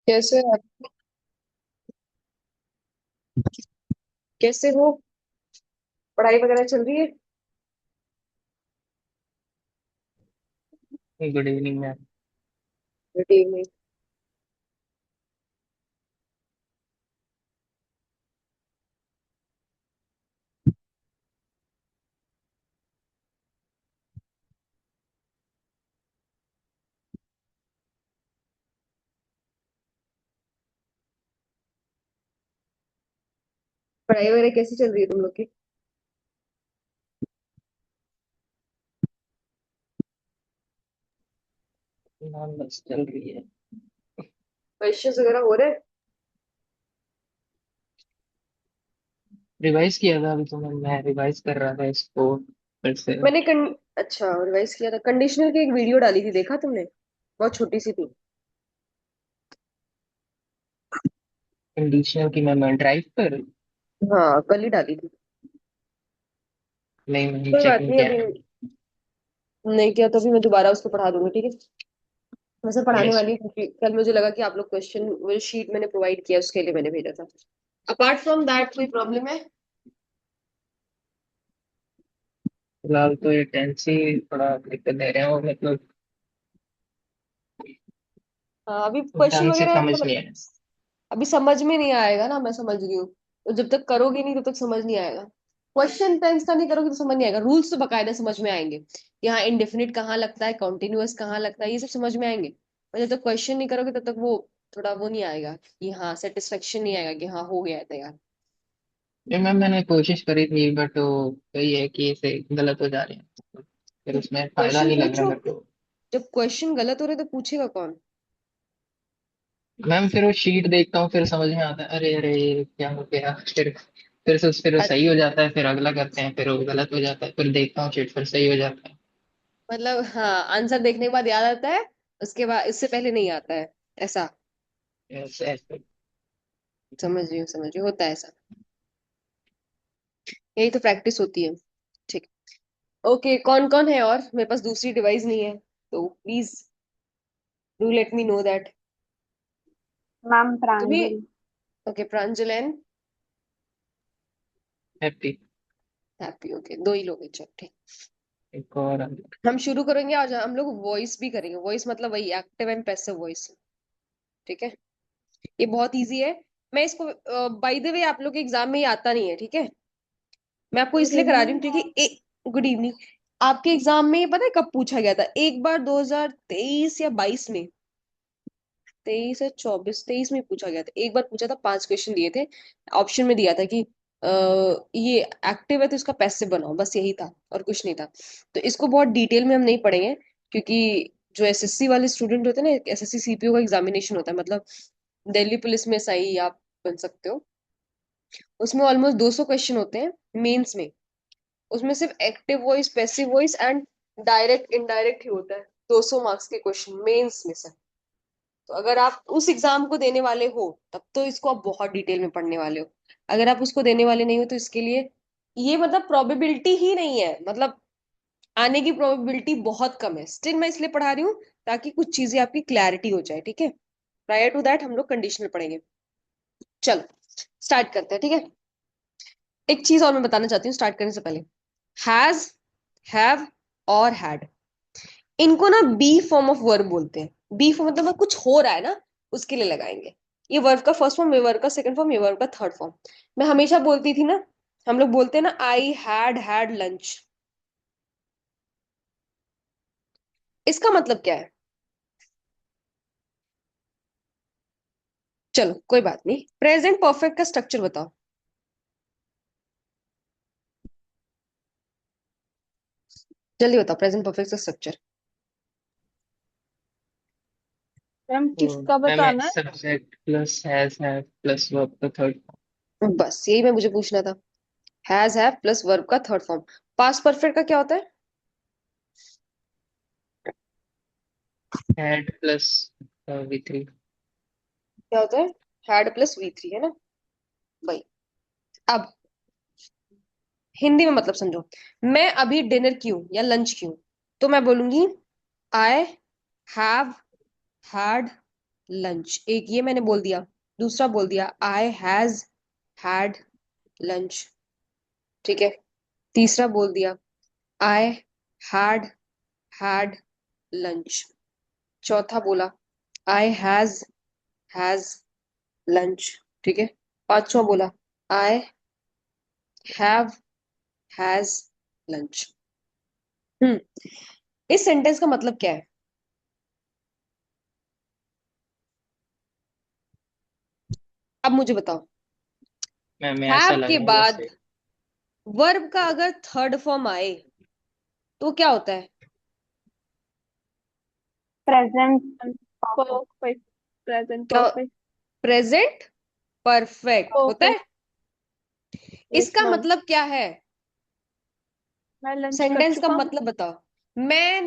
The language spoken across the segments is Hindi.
कैसे कैसे हो? पढ़ाई वगैरह चल रही है? Good evening ma'am. Good evening. पढ़ाई वगैरह कैसी चल रही है तुम लोग की? मैम बस चल रही है। क्वेश्चंस वगैरह हो रहे हैं? रिवाइज किया था अभी तो मैं रिवाइज कर रहा था इसको फिर से। अच्छा, रिवाइज किया था। कंडीशनल की एक वीडियो डाली थी, देखा तुमने? बहुत छोटी सी थी। कंडीशनल की मैं ड्राइव पर। हाँ, कल ही डाली थी। नहीं मैंने कोई चेक बात नहीं नहीं, किया अभी है। नहीं किया तो अभी मैं दोबारा उसको पढ़ा दूंगी, ठीक है। वैसे पढ़ाने यस। वाली हूँ, क्योंकि कल मुझे लगा कि आप लोग क्वेश्चन, मुझे शीट मैंने प्रोवाइड किया, उसके लिए मैंने भेजा था। अपार्ट फ्रॉम दैट कोई प्रॉब्लम है? फिलहाल तो ये टेंस ही थोड़ा दिक्कत दे रहे हो मतलब। हाँ, अभी क्वेश्चन ढंग से वगैरह समझ मतलब नहीं आया। अभी समझ में नहीं आएगा ना, मैं समझ रही हूँ। तो जब तक करोगे नहीं तब तक समझ नहीं आएगा। क्वेश्चन टेंस का नहीं करोगे तो समझ नहीं आएगा। रूल्स तो बकायदा समझ में आएंगे। यहाँ इंडेफिनिट कहाँ लगता है, कॉन्टिन्यूअस कहाँ लगता है, ये सब समझ में आएंगे। और जब तक क्वेश्चन नहीं करोगे तब तक वो थोड़ा वो नहीं आएगा कि हाँ, सेटिस्फेक्शन नहीं आएगा कि हाँ हो गया है तैयार। नहीं मैम मैंने कोशिश करी थी बट वो वही है कि इसे गलत हो जा रहे हैं, फिर तो उसमें फायदा क्वेश्चन नहीं लग रहा पूछो। मेरे को। जब क्वेश्चन गलत हो रहे तो पूछेगा कौन? मैम फिर वो शीट देखता हूँ फिर समझ में आता है अरे अरे ये क्या हो गया। फिर वो अ- सही हो जाता है फिर अगला करते हैं फिर वो गलत हो जाता है फिर देखता हूँ शीट फिर सही हो जाता है। मतलब हाँ, आंसर देखने के बाद याद आता है, उसके बाद इससे पहले नहीं आता है। ऐसा? ऐसे। समझ रही हूँ, होता है ऐसा। यही तो प्रैक्टिस होती है। ठीक। ओके, कौन कौन है? और मेरे पास दूसरी डिवाइस नहीं है, तो please do let me know that. Ma'am तुम्ही प्रांजल। ओके, प्रांजलैन हैप्पी। हैप्पी। ओके, दो ही लोग हैं, चल ठीक। एक और हम शुरू करेंगे आज, हम लोग वॉइस भी करेंगे। वॉइस मतलब वही एक्टिव एंड पैसिव वॉइस। ठीक है। ये बहुत इजी है। मैं इसको बाय द वे आप लोग के एग्जाम में ये आता नहीं है, ठीक है। मैं आपको गुड इसलिए करा रही हूँ इवनिंग क्योंकि मैम। Good evening. आपके एग्जाम में ये पता है कब पूछा गया था? एक बार 2023 या 22 में। 23 या 24, 23 में पूछा गया था। एक बार पूछा था, 5 क्वेश्चन दिए थे। ऑप्शन में दिया था कि ये एक्टिव है तो इसका पैसिव बनाओ, बस यही था और कुछ नहीं था। तो इसको बहुत डिटेल में हम नहीं पढ़ेंगे, क्योंकि जो एसएससी वाले स्टूडेंट होते हैं ना, एसएससी सीपीओ का एग्जामिनेशन होता है, मतलब दिल्ली पुलिस में सही आप बन सकते हो। उसमें ऑलमोस्ट 200 क्वेश्चन होते हैं मेंस में। उसमें सिर्फ active voice, passive voice and direct indirect ही होता है। 200 मार्क्स के क्वेश्चन मेंस में से। तो अगर आप उस एग्जाम को देने वाले हो तब तो इसको आप बहुत डिटेल में पढ़ने वाले हो। अगर आप उसको देने वाले नहीं हो तो इसके लिए ये मतलब प्रोबेबिलिटी ही नहीं है, मतलब आने की प्रोबेबिलिटी बहुत कम है। स्टिल मैं इसलिए पढ़ा रही हूँ ताकि कुछ चीजें आपकी क्लैरिटी हो जाए, ठीक है। प्रायर टू दैट हम लोग कंडीशनल पढ़ेंगे। चलो स्टार्ट करते हैं, ठीक है। एक चीज और मैं बताना चाहती हूँ स्टार्ट करने से पहले। हैज, हैव और हैड, इनको ना बी फॉर्म ऑफ वर्ब बोलते हैं। बी फॉर्म मतलब कुछ हो रहा है ना, उसके लिए लगाएंगे। ये वर्ब का फर्स्ट फॉर्म, ये वर्ब का सेकंड फॉर्म, ये वर्ब का थर्ड फॉर्म। मैं हमेशा बोलती थी ना, हम लोग बोलते हैं ना, आई हैड हैड लंच। इसका मतलब क्या है? चलो कोई बात नहीं, प्रेजेंट परफेक्ट का स्ट्रक्चर बताओ। जल्दी बताओ प्रेजेंट परफेक्ट का स्ट्रक्चर। मैम तो किसका मैम बताना है? सब्जेक्ट प्लस हैज है प्लस वर्ब का थर्ड बस यही मैं मुझे पूछना था। हैज हैव प्लस वर्ब का थर्ड फॉर्म। पास्ट परफेक्ट का क्या होता है? Had plus V3। क्या होता है? हैड प्लस वी3, है ना? वही। अब हिंदी में मतलब समझो। मैं अभी डिनर की हूं या लंच की हूं, तो मैं बोलूंगी आई हैव हैड लंच। एक ये मैंने बोल दिया। दूसरा बोल दिया आई हैज हैड लंच। ठीक है। तीसरा बोल दिया आई हैड हैड लंच। चौथा बोला आई हैज लंच। ठीक है। पांचवा बोला आई हैव हैज लंच। हम्म। इस सेंटेंस का मतलब क्या है? अब मुझे बताओ। मैम ऐसा हैव लग के रहा है बाद जैसे वर्ब का अगर थर्ड फॉर्म आए तो क्या होता है? प्रेजेंट क्या? Perfect. Present perfect. Present perfect होता है। परफेक्ट। यस इसका मैम। मतलब क्या है? मैं लंच कर सेंटेंस का चुका हूँ। मतलब बताओ। मैं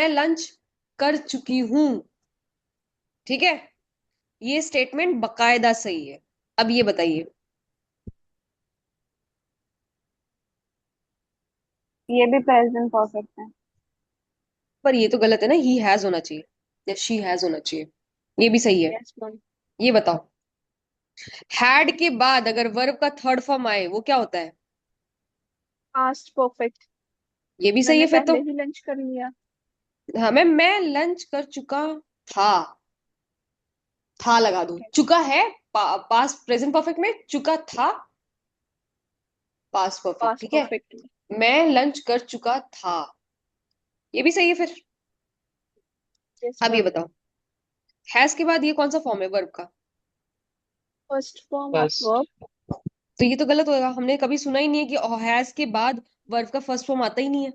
लंच कर चुकी हूं। ठीक है। ये स्टेटमेंट बकायदा सही है। अब ये बताइए। ये भी प्रेजेंट परफेक्ट है। पर ये तो गलत है ना, ही हैज होना चाहिए या शी हैज होना चाहिए। ये भी सही है। Yes ma'am. ये बताओ। हैड के बाद अगर वर्ब का थर्ड फॉर्म आए वो क्या होता है? Past perfect. ये भी सही मैंने है फिर तो। पहले ही लंच कर लिया। हाँ, मैं लंच कर चुका था। था लगा दो, चुका है। पास्ट प्रेजेंट परफेक्ट में चुका था। Past perfect. पास्ट ठीक है। परफेक्ट में। मैं लंच कर चुका था। ये भी सही है फिर। यस अब ये मैम। बताओ। हैज के बाद ये कौन सा फॉर्म है वर्ब का? First form of first. Verb. तो ये तो गलत होएगा। हमने कभी सुना ही नहीं है कि हैज के बाद वर्ब का फर्स्ट फॉर्म आता ही नहीं है।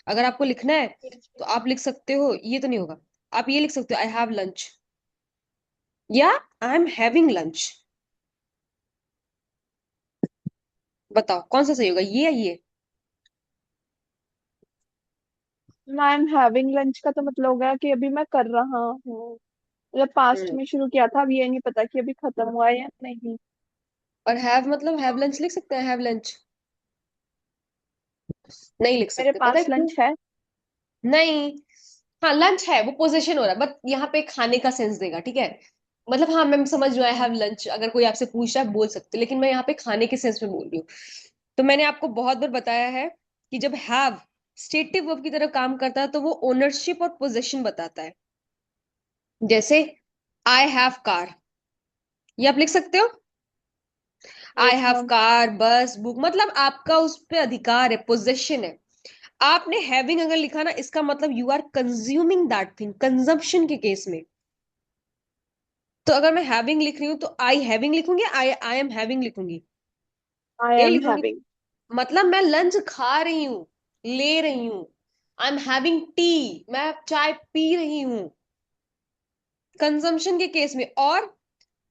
अगर आपको लिखना है यस तो आप लिख सकते हो, ये तो नहीं होगा। आप ये लिख सकते हो आई हैव लंच या आई एम हैविंग लंच। बताओ कौन सा सही होगा, ये या ये? Ma'am. I am having lunch का तो मतलब हो गया कि अभी मैं कर रहा हूँ। मतलब पास्ट हम्म। में शुरू किया था, अब ये नहीं पता कि अभी खत्म हुआ है या नहीं। और हैव मतलब हैव लंच लिख सकते हैं, हैव लंच नहीं लिख मेरे सकते, पता है पास क्यों? लंच है। नहीं। हाँ लंच है, वो पोजीशन हो रहा है, बट यहाँ पे खाने का सेंस देगा। ठीक है। मतलब हाँ मैं समझ रहा है, हैव लंच अगर कोई आपसे पूछ रहा है बोल सकते, लेकिन मैं यहाँ पे खाने के सेंस में बोल रही हूँ। तो मैंने आपको बहुत बार बताया है कि जब हैव स्टेटिव वर्ब की तरह काम करता है तो वो ओनरशिप और पोजीशन बताता है। जैसे आई हैव कार, ये आप लिख सकते हो। आई यस हैव मैम। कार, बस, बुक, मतलब आपका उस पर अधिकार है, पोजेशन है। आपने हैविंग अगर लिखा ना, इसका मतलब you are consuming that thing, consumption के केस में। तो अगर मैं हैविंग लिख रही हूँ तो आई हैविंग लिखूंगी, आई एम हैविंग लिखूंगी? आई यही एम लिखूंगी। हैविंग। मतलब मैं लंच खा रही हूँ, ले रही हूँ। आई एम हैविंग टी, मैं चाय पी रही हूँ, कंजम्पशन के केस में। और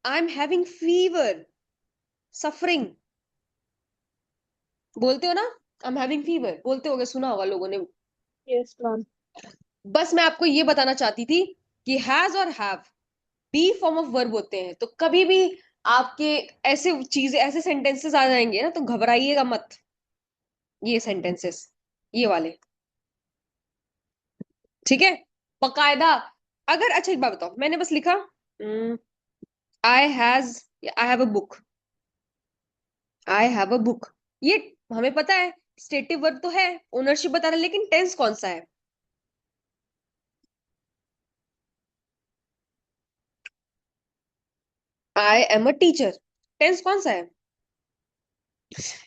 I am having fever, suffering, बोलते हो ना, आई एम हैविंग फीवर बोलते होगे, सुना होगा लोगों ने। Yes ma'am. बस मैं आपको ये बताना चाहती थी कि हैज और have be form of verb होते हैं, तो कभी भी आपके ऐसे चीजें, ऐसे सेंटेंसेस आ जाएंगे ना तो घबराइएगा मत। ये सेंटेंसेस, ये वाले। ठीक है। बकायदा। अगर अच्छा एक बात बताओ, मैंने बस लिखा I has, I have a book, I have a book, ये हमें पता है स्टेटिव वर्ब तो है, ओनरशिप बता रहा है, लेकिन टेंस कौन सा है? I am a teacher, tense कौन सा है?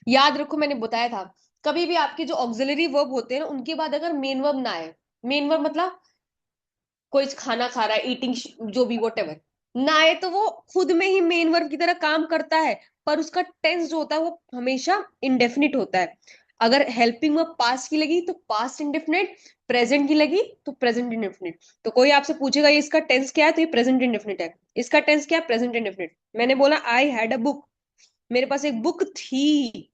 याद रखो मैंने बताया था, कभी भी आपके जो ऑक्सिलरी वर्ब होते हैं ना उनके बाद अगर मेन वर्ब ना आए, मेन वर्ब मतलब कोई खाना खा रहा है, ईटिंग, जो भी वोटेवर, ना आए तो वो खुद में ही मेन वर्ब की तरह काम करता है, पर उसका टेंस जो होता है वो हमेशा इंडेफिनिट होता है। अगर हेल्पिंग वर्ब पास्ट की लगी तो पास्ट इंडेफिनिट, प्रेजेंट की लगी तो प्रेजेंट इंडेफिनिट। तो कोई आपसे पूछेगा ये इसका टेंस क्या है, तो ये प्रेजेंट इंडेफिनिट है। इसका टेंस क्या है? Present indefinite. मैंने बोला आई हैड अ बुक, मेरे पास एक बुक थी।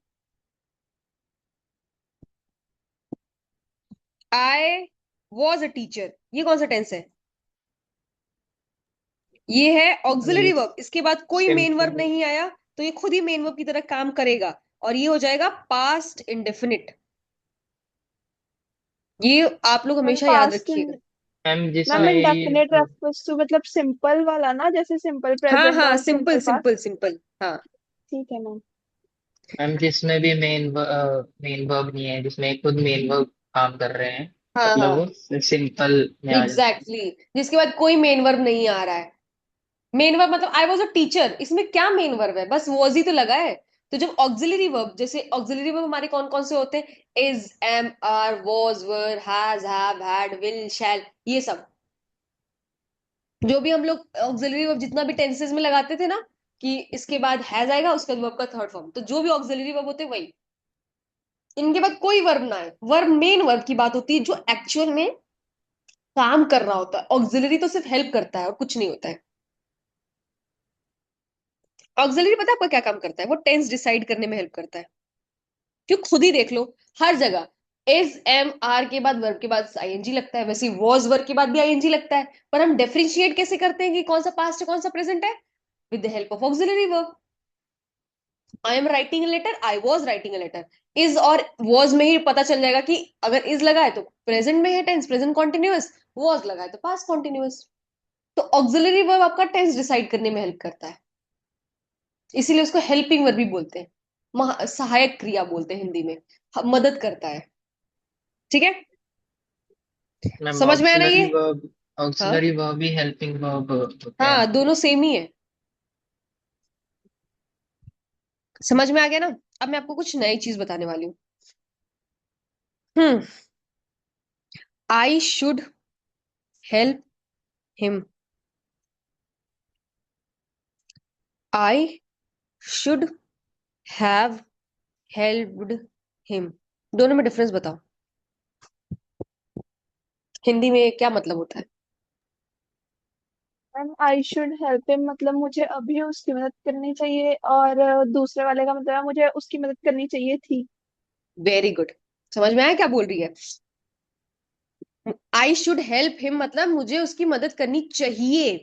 आई वॉज अ टीचर, ये कौन सा टेंस है? ये है ऑक्सिलरी ये वर्ब, इसके बाद कोई मेन वर्ब सिंपल। नहीं आया तो ये खुद ही मेन वर्ब की तरह काम करेगा, और ये हो जाएगा पास्ट इंडेफिनिट। ये आप लोग मैंने हमेशा याद पास्ट रखिएगा। मैम मैम जिसमें इंडेफिनेट रेफर्स टू मतलब सिंपल वाला ना, जैसे सिंपल हाँ प्रेजेंट हाँ, और simple simple past. Simple simple, हाँ। ठीक है मैम। मैम जिसमें भी मेन वर्ब नहीं है, जिसमें खुद मेन वर्ब काम कर रहे हैं, हाँ मतलब हाँ, वो सिंपल में आ जाता है। एग्जैक्टली जिसके बाद कोई मेन वर्ब नहीं आ रहा है। मेन वर्ब मतलब आई वॉज अ टीचर, इसमें क्या मेन वर्ब है, बस वॉज ही तो लगा है। तो जब ऑक्सिलरी वर्ब, जैसे ऑक्सिलरी वर्ब हमारे कौन कौन से होते हैं, is, am, are, was, were, has, have, had, will, shall, ये सब। जो भी हम लोग ऑक्सिलरी वर्ब जितना भी टेंसेस में लगाते थे ना, कि इसके बाद हैज आएगा, उसके बाद वर्ब का थर्ड फॉर्म, तो जो भी ऑक्सिलरी वर्ब होते हैं वही। इनके बाद कोई वर्ब ना है, वर्ब मेन वर्ब की बात होती है जो एक्चुअल में काम कर रहा होता है। ऑक्सिलरी तो सिर्फ हेल्प करता है और कुछ नहीं होता है। ऑक्सिलरी पता है आपका क्या काम करता है, वो टेंस डिसाइड करने में हेल्प करता है। क्यों, खुद ही देख लो, हर जगह इज, एम, आर के बाद वर्ब के बाद आईएनजी लगता है, वैसे वॉज वर्ब के बाद भी आईएनजी लगता है। पर हम डिफरेंशिएट कैसे करते हैं कि कौन सा पास्ट है कौन सा प्रेजेंट है? With the help of auxiliary verb. I am writing a letter, I was writing a letter. Is और वॉज में ही पता चल जाएगा कि अगर इज लगा है तो प्रेजेंट में है, टेंस प्रेजेंट कॉन्टिन्यूअस, वॉज लगा है तो पास्ट कॉन्टिन्यूअस। तो ऑक्सिलरी वर्ब आपका टेंस डिसाइड करने में हेल्प करता है, इसीलिए उसको हेल्पिंग वर्ब भी बोलते हैं, सहायक क्रिया बोलते हैं हिंदी में, मदद करता है। ठीक है, मैम समझ में आ रही ऑक्सिलरी है? वर्ब, हाँ ऑक्सिलरी वर्ब ही हेल्पिंग वर्ब होते हैं हाँ, ना। दोनों सेम ही है। समझ में आ गया ना? अब मैं आपको कुछ नई चीज बताने वाली हूँ। Hmm, I should help him, I should have helped him, दोनों में डिफरेंस बताओ, हिंदी में क्या मतलब होता है? Ma'am I should help him मतलब मुझे अभी उसकी मदद करनी चाहिए, और दूसरे वाले का मतलब है मुझे उसकी मदद करनी चाहिए थी। वेरी गुड, समझ में आया क्या बोल रही है? आई शुड हेल्प हिम मतलब मुझे उसकी मदद करनी चाहिए।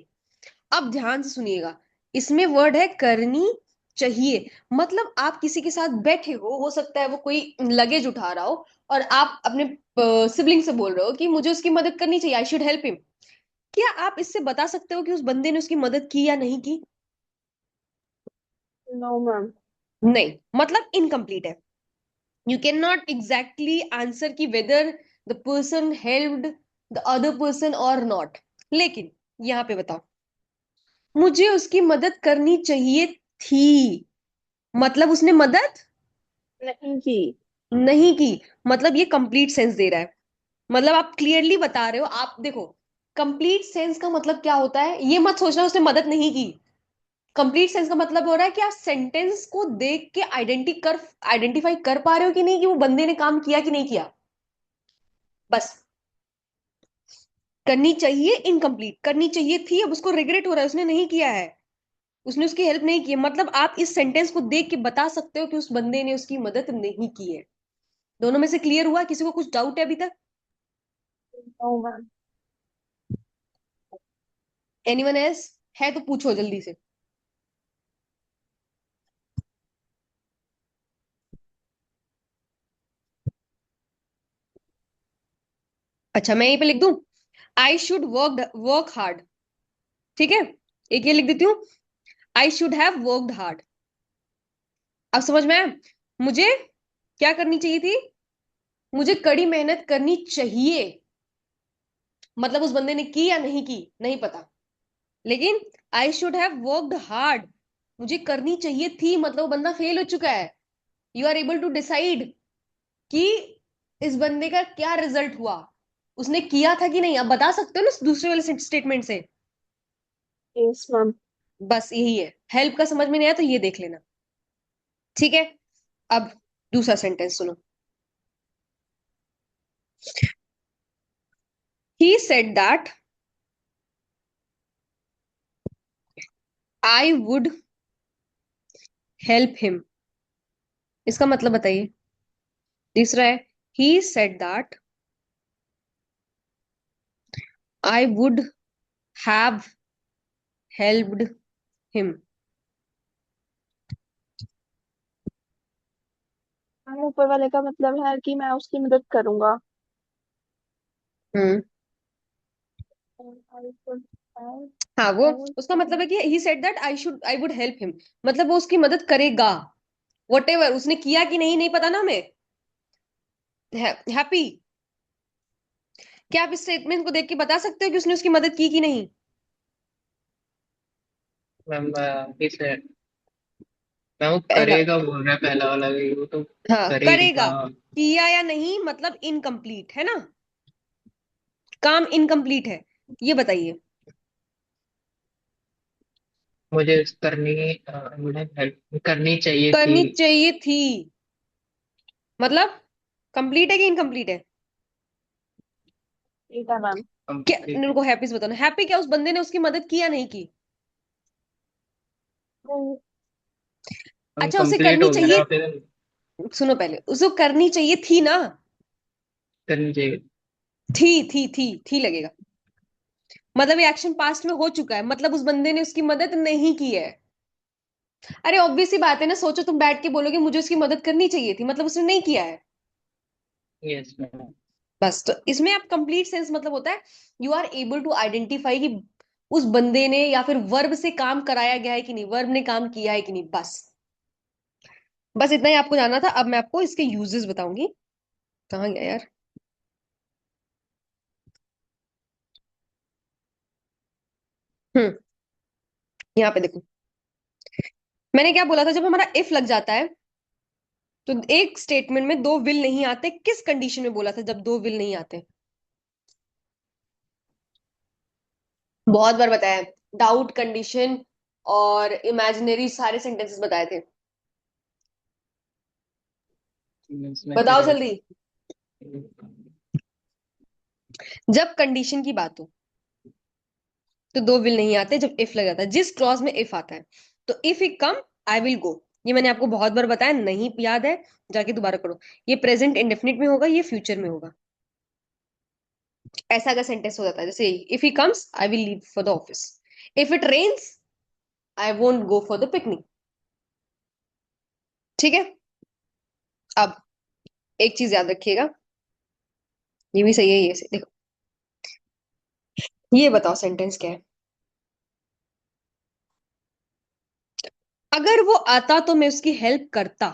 अब ध्यान से सुनिएगा, इसमें वर्ड है करनी चाहिए। मतलब आप किसी के साथ बैठे हो सकता है वो कोई लगेज उठा रहा हो, और आप अपने सिबलिंग से बोल रहे हो कि मुझे उसकी मदद करनी चाहिए, आई शुड हेल्प हिम। क्या आप इससे बता सकते हो कि उस बंदे ने उसकी मदद की या नहीं की? No ma'am. नहीं, मतलब इनकम्प्लीट है। You can not exactly answer की whether the person helped the other person or not. लेकिन यहाँ पे बताओ, मुझे उसकी मदद करनी चाहिए थी, मतलब उसने मदद नहीं जी। नहीं की, मतलब ये कंप्लीट सेंस दे रहा है। मतलब आप क्लियरली बता रहे हो, आप देखो, कंप्लीट सेंस का मतलब क्या होता है, ये मत सोचना उसने मदद नहीं की। कंप्लीट सेंस का मतलब हो रहा है कि आप सेंटेंस को देख के आइडेंटिफाई कर पा रहे हो कि नहीं, कि वो बंदे ने काम किया कि नहीं किया, बस। करनी चाहिए इनकम्प्लीट, करनी चाहिए थी, अब उसको रिग्रेट हो रहा है उसने नहीं किया है, उसने उसकी हेल्प नहीं की है, मतलब आप इस सेंटेंस को देख के बता सकते हो कि उस बंदे ने उसकी मदद नहीं की है। दोनों में से क्लियर हुआ? किसी को कुछ डाउट है अभी तक? No ma'am. एनीवन एल्स है तो पूछो जल्दी से। अच्छा, मैं यहीं पे लिख दूं, आई शुड वर्क हार्ड। ठीक है, एक ये लिख देती हूँ, आई शुड हैव वर्कड हार्ड। अब समझ में आया? मुझे क्या करनी चाहिए थी, मुझे कड़ी मेहनत करनी चाहिए, मतलब उस बंदे ने की या नहीं की नहीं पता, लेकिन आई शुड हैव वर्कड हार्ड, मुझे करनी चाहिए थी, मतलब वो बंदा फेल हो चुका है। You are able to decide कि इस बंदे का क्या रिजल्ट हुआ, उसने किया था कि नहीं, आप बता सकते हो ना दूसरे वाले स्टेटमेंट से। Yes ma'am. बस यही है, हेल्प का समझ में नहीं आया तो ये देख लेना। ठीक है, अब दूसरा सेंटेंस सुनो। He said that I would help him, इसका मतलब बताइए। तीसरा है, he said that I would have helped him. Ma'am ऊपर वाले का मतलब है कि मैं उसकी मदद करूंगा। हम्म, I could have, हाँ, वो I would उसका मतलब have. है कि he said that I would help him, मतलब वो उसकी मदद करेगा। वॉटेवर उसने किया कि नहीं, नहीं पता ना हमें। हैप्पी, क्या आप इस स्टेटमेंट को देख के बता सकते हो कि उसने उसकी मदद की कि नहीं? मैम इसे मैं वो पहला, करेगा बोल रहा है, पहला वाला भी वो तो हाँ करेगा। करेगा, किया या नहीं मतलब इनकम्प्लीट है ना, काम इनकम्प्लीट है, ये बताइए। मुझे करनी मुझे हेल्प करनी चाहिए थी। करनी चाहिए थी, मतलब कंप्लीट है कि इनकम्प्लीट है? ठीक है मैम। क्या, कंप्लीट। मेरे को हैप्पी से बताना, हैप्पी क्या उस बंदे ने उसकी मदद की या नहीं की? अच्छा, उसे कंप्लीट करनी हो गया चाहिए, ना फिर। सुनो पहले, उसे करनी चाहिए थी ना, करनी चाहिए। थी लगेगा, मतलब ये एक्शन पास्ट में हो चुका है, मतलब उस बंदे ने उसकी मदद नहीं की है। अरे ऑब्वियस सी बात है ना, सोचो तुम बैठ के बोलोगे मुझे उसकी मदद करनी चाहिए थी, मतलब उसने नहीं किया है। Yes ma'am. बस, तो इसमें आप कंप्लीट सेंस मतलब होता है you are able to identify कि उस बंदे ने या फिर वर्ब से काम कराया गया है कि नहीं, वर्ब ने काम किया है कि नहीं, बस। बस इतना ही आपको जानना था। अब मैं आपको इसके यूजेस बताऊंगी। कहाँ गया यार? हम्म, यहाँ पे देखो, मैंने क्या बोला था, जब हमारा इफ लग जाता है तो एक स्टेटमेंट में दो विल नहीं आते। किस कंडीशन में बोला था जब दो विल नहीं आते? बहुत बार बताया है, डाउट कंडीशन और इमेजिनरी, सारे सेंटेंसेस बताए थे। इसमें बताओ फिर जल्दी। जब कंडीशन की बात हो तो दो विल नहीं आते, जब इफ लग जाता है, जिस क्लॉज में इफ आता है। तो if he come, I will go, ये मैंने आपको बहुत बार बताया, नहीं याद है जाके दोबारा करो। ये प्रेजेंट इंडेफिनिट में होगा, ये फ्यूचर में होगा। ऐसा अगर सेंटेंस हो जाता है जैसे, if he comes I will leave for the office, if it rains I won't go for the picnic. ठीक है, अब एक चीज याद रखिएगा, ये भी सही है, ये सही। देखो, ये बताओ सेंटेंस क्या है। अगर वो आता तो मैं उसकी हेल्प करता।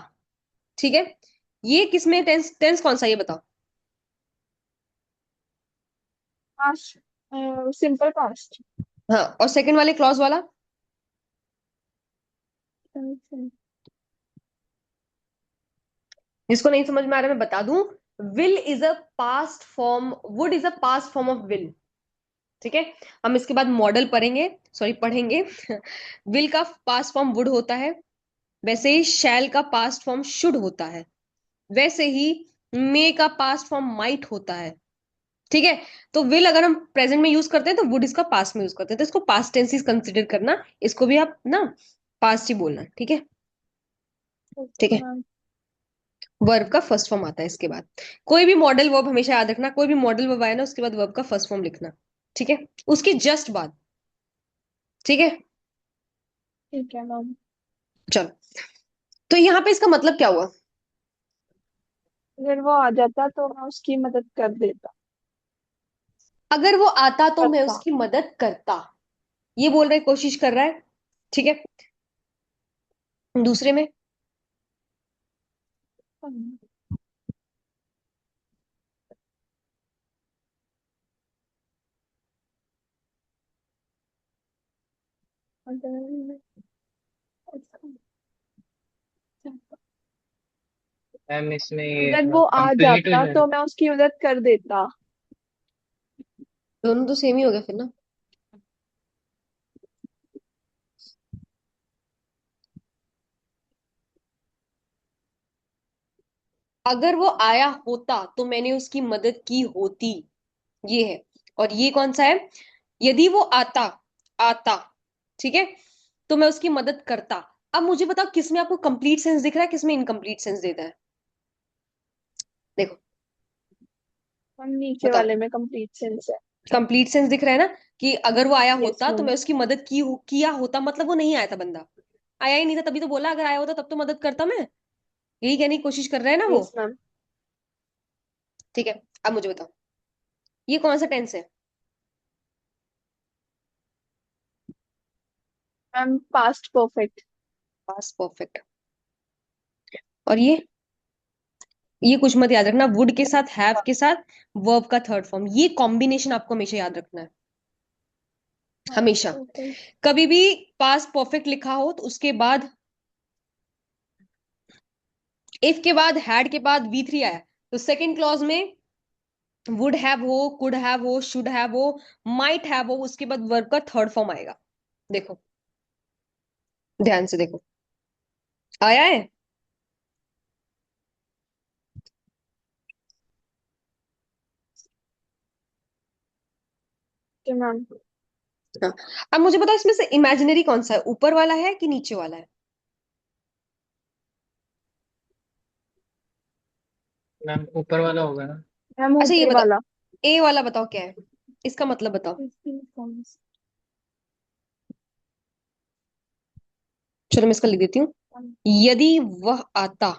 ठीक है, ये किसमें टेंस, टेंस कौन सा, ये बताओ। Past, simple past. हाँ, और सेकंड वाले क्लॉज वाला? जिसको नहीं समझ में आ रहा मैं बता दूं, will is a past form, would is a past form of will. ठीक है, हम इसके बाद मॉडल पढ़ेंगे, सॉरी पढ़ेंगे। विल का पास्ट फॉर्म वुड होता है, वैसे ही शैल का पास्ट फॉर्म शुड होता है, वैसे ही मे का पास्ट फॉर्म माइट होता है। ठीक है, तो विल अगर हम प्रेजेंट में यूज करते हैं तो वुड इसका पास्ट में यूज करते हैं, तो इसको पास्ट टेंस कंसिडर करना, इसको भी आप ना पास्ट ही बोलना। ठीक है, ओके ठीक है। मैम। वर्ब का फर्स्ट फॉर्म आता है इसके बाद। कोई भी मॉडल वर्ब हमेशा याद रखना, कोई भी मॉडल वर्ब आए ना उसके बाद वर्ब का फर्स्ट फॉर्म लिखना। ठीक है, उसकी जस्ट बाद। ठीक है, ठीक है मैम। चलो, तो यहाँ पे इसका मतलब क्या हुआ? अगर वो आ जाता तो मैं उसकी मदद कर देता। अगर वो आता तो मैं करता। उसकी मदद करता, ये बोल रहे, कोशिश कर रहा है। ठीक है, दूसरे में, मैम इसमें अगर वो आ कंप्लीट हो जाता जाए। तो मैं उसकी मदद कर देता। दोनों तो सेम ही हो गया फिर ना। अगर वो आया होता तो मैंने उसकी मदद की होती, ये है। और ये कौन सा है? यदि वो आता, आता, ठीक है, तो मैं उसकी मदद करता। अब मुझे बताओ किसमें आपको कंप्लीट सेंस दिख रहा है, किसमें इनकम्प्लीट सेंस देता है? देखो, हम नीचे बताओ। वाले में कंप्लीट सेंस है। कंप्लीट सेंस दिख रहा है ना, कि अगर वो आया यस होता तो मैम। मैं उसकी मदद की किया होता, मतलब वो नहीं आया था बंदा, आया ही नहीं था, तभी तो बोला अगर आया होता तब तो मदद करता मैं, यही कहने की कोशिश कर रहे हैं ना वो। Yes ma'am. ठीक है, अब मुझे बताओ ये कौन सा टेंस है? Ma'am past perfect. Past perfect. और ये कुछ मत याद रखना, वुड के साथ हैव के साथ वर्ब का थर्ड फॉर्म, ये कॉम्बिनेशन आपको हमेशा याद रखना है, हमेशा। परफेक्ट। कभी भी पास्ट परफेक्ट लिखा हो तो उसके बाद इफ के बाद हैड के बाद V3 आया तो सेकंड क्लॉज में वुड हैव हो, कुड हैव हो, शुड हैव हो, माइट हैव हो, उसके बाद वर्ब का थर्ड फॉर्म आएगा। देखो, ध्यान से देखो, आया है। मैम हाँ। अब मुझे बताओ इसमें से इमेजिनरी कौन सा है, ऊपर वाला है कि नीचे वाला है? मैम ऊपर वाला होगा ना। मैम अच्छा ये ऊपरी बताओ, वाला। ए वाला बताओ क्या है, इसका मतलब बताओ। चलो मैं इसका लिख देती हूँ। यदि वह आता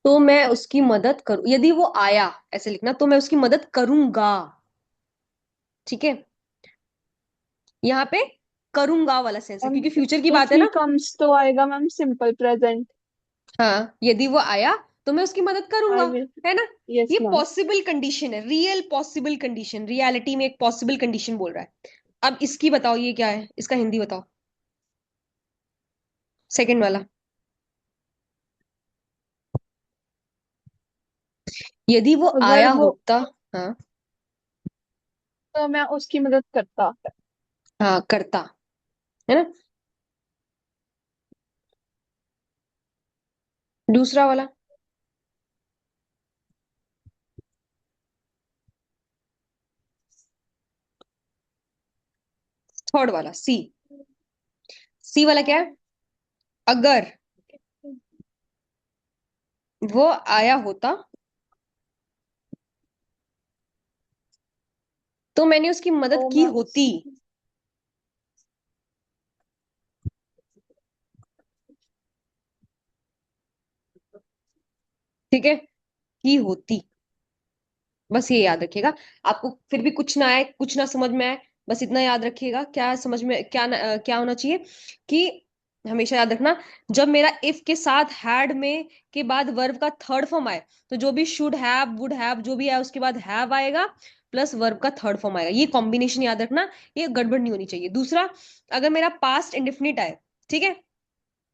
तो मैं उसकी मदद करूं, यदि वो आया ऐसे लिखना, तो मैं उसकी मदद करूंगा। ठीक है, यहाँ पे करूंगा वाला सेंस है मैम क्योंकि फ्यूचर की इफ बात है ही ना। कम्स तो आएगा मैम सिंपल प्रेजेंट। हाँ, यदि वो आया तो मैं उसकी मदद करूंगा, आई विल। है ना। यस ये मैम। पॉसिबल कंडीशन है, रियल पॉसिबल कंडीशन, रियलिटी में एक पॉसिबल कंडीशन बोल रहा है। अब इसकी बताओ ये क्या है, इसका हिंदी बताओ, सेकंड वाला। यदि वो अगर आया वो, होता। हाँ। तो मैं उसकी मदद करता। हाँ करता, है ना। दूसरा वाला, थर्ड वाला, सी। सी वाला क्या है, अगर वो आया होता तो मैंने उसकी मदद तो की मैं होती। ठीक है, की होती, बस ये याद रखिएगा। आपको फिर भी कुछ ना आए, कुछ ना समझ में आए, बस इतना याद रखिएगा, क्या समझ में क्या होना चाहिए कि हमेशा याद रखना, जब मेरा इफ के साथ हैड में के बाद वर्ब का थर्ड फॉर्म आए तो जो भी शुड हैव, वुड हैव, जो भी है उसके बाद हैव आएगा प्लस वर्ब का थर्ड फॉर्म आएगा, ये कॉम्बिनेशन याद रखना, ये गड़बड़ नहीं होनी चाहिए। दूसरा, अगर मेरा पास्ट इंडेफिनिट आए, ठीक है,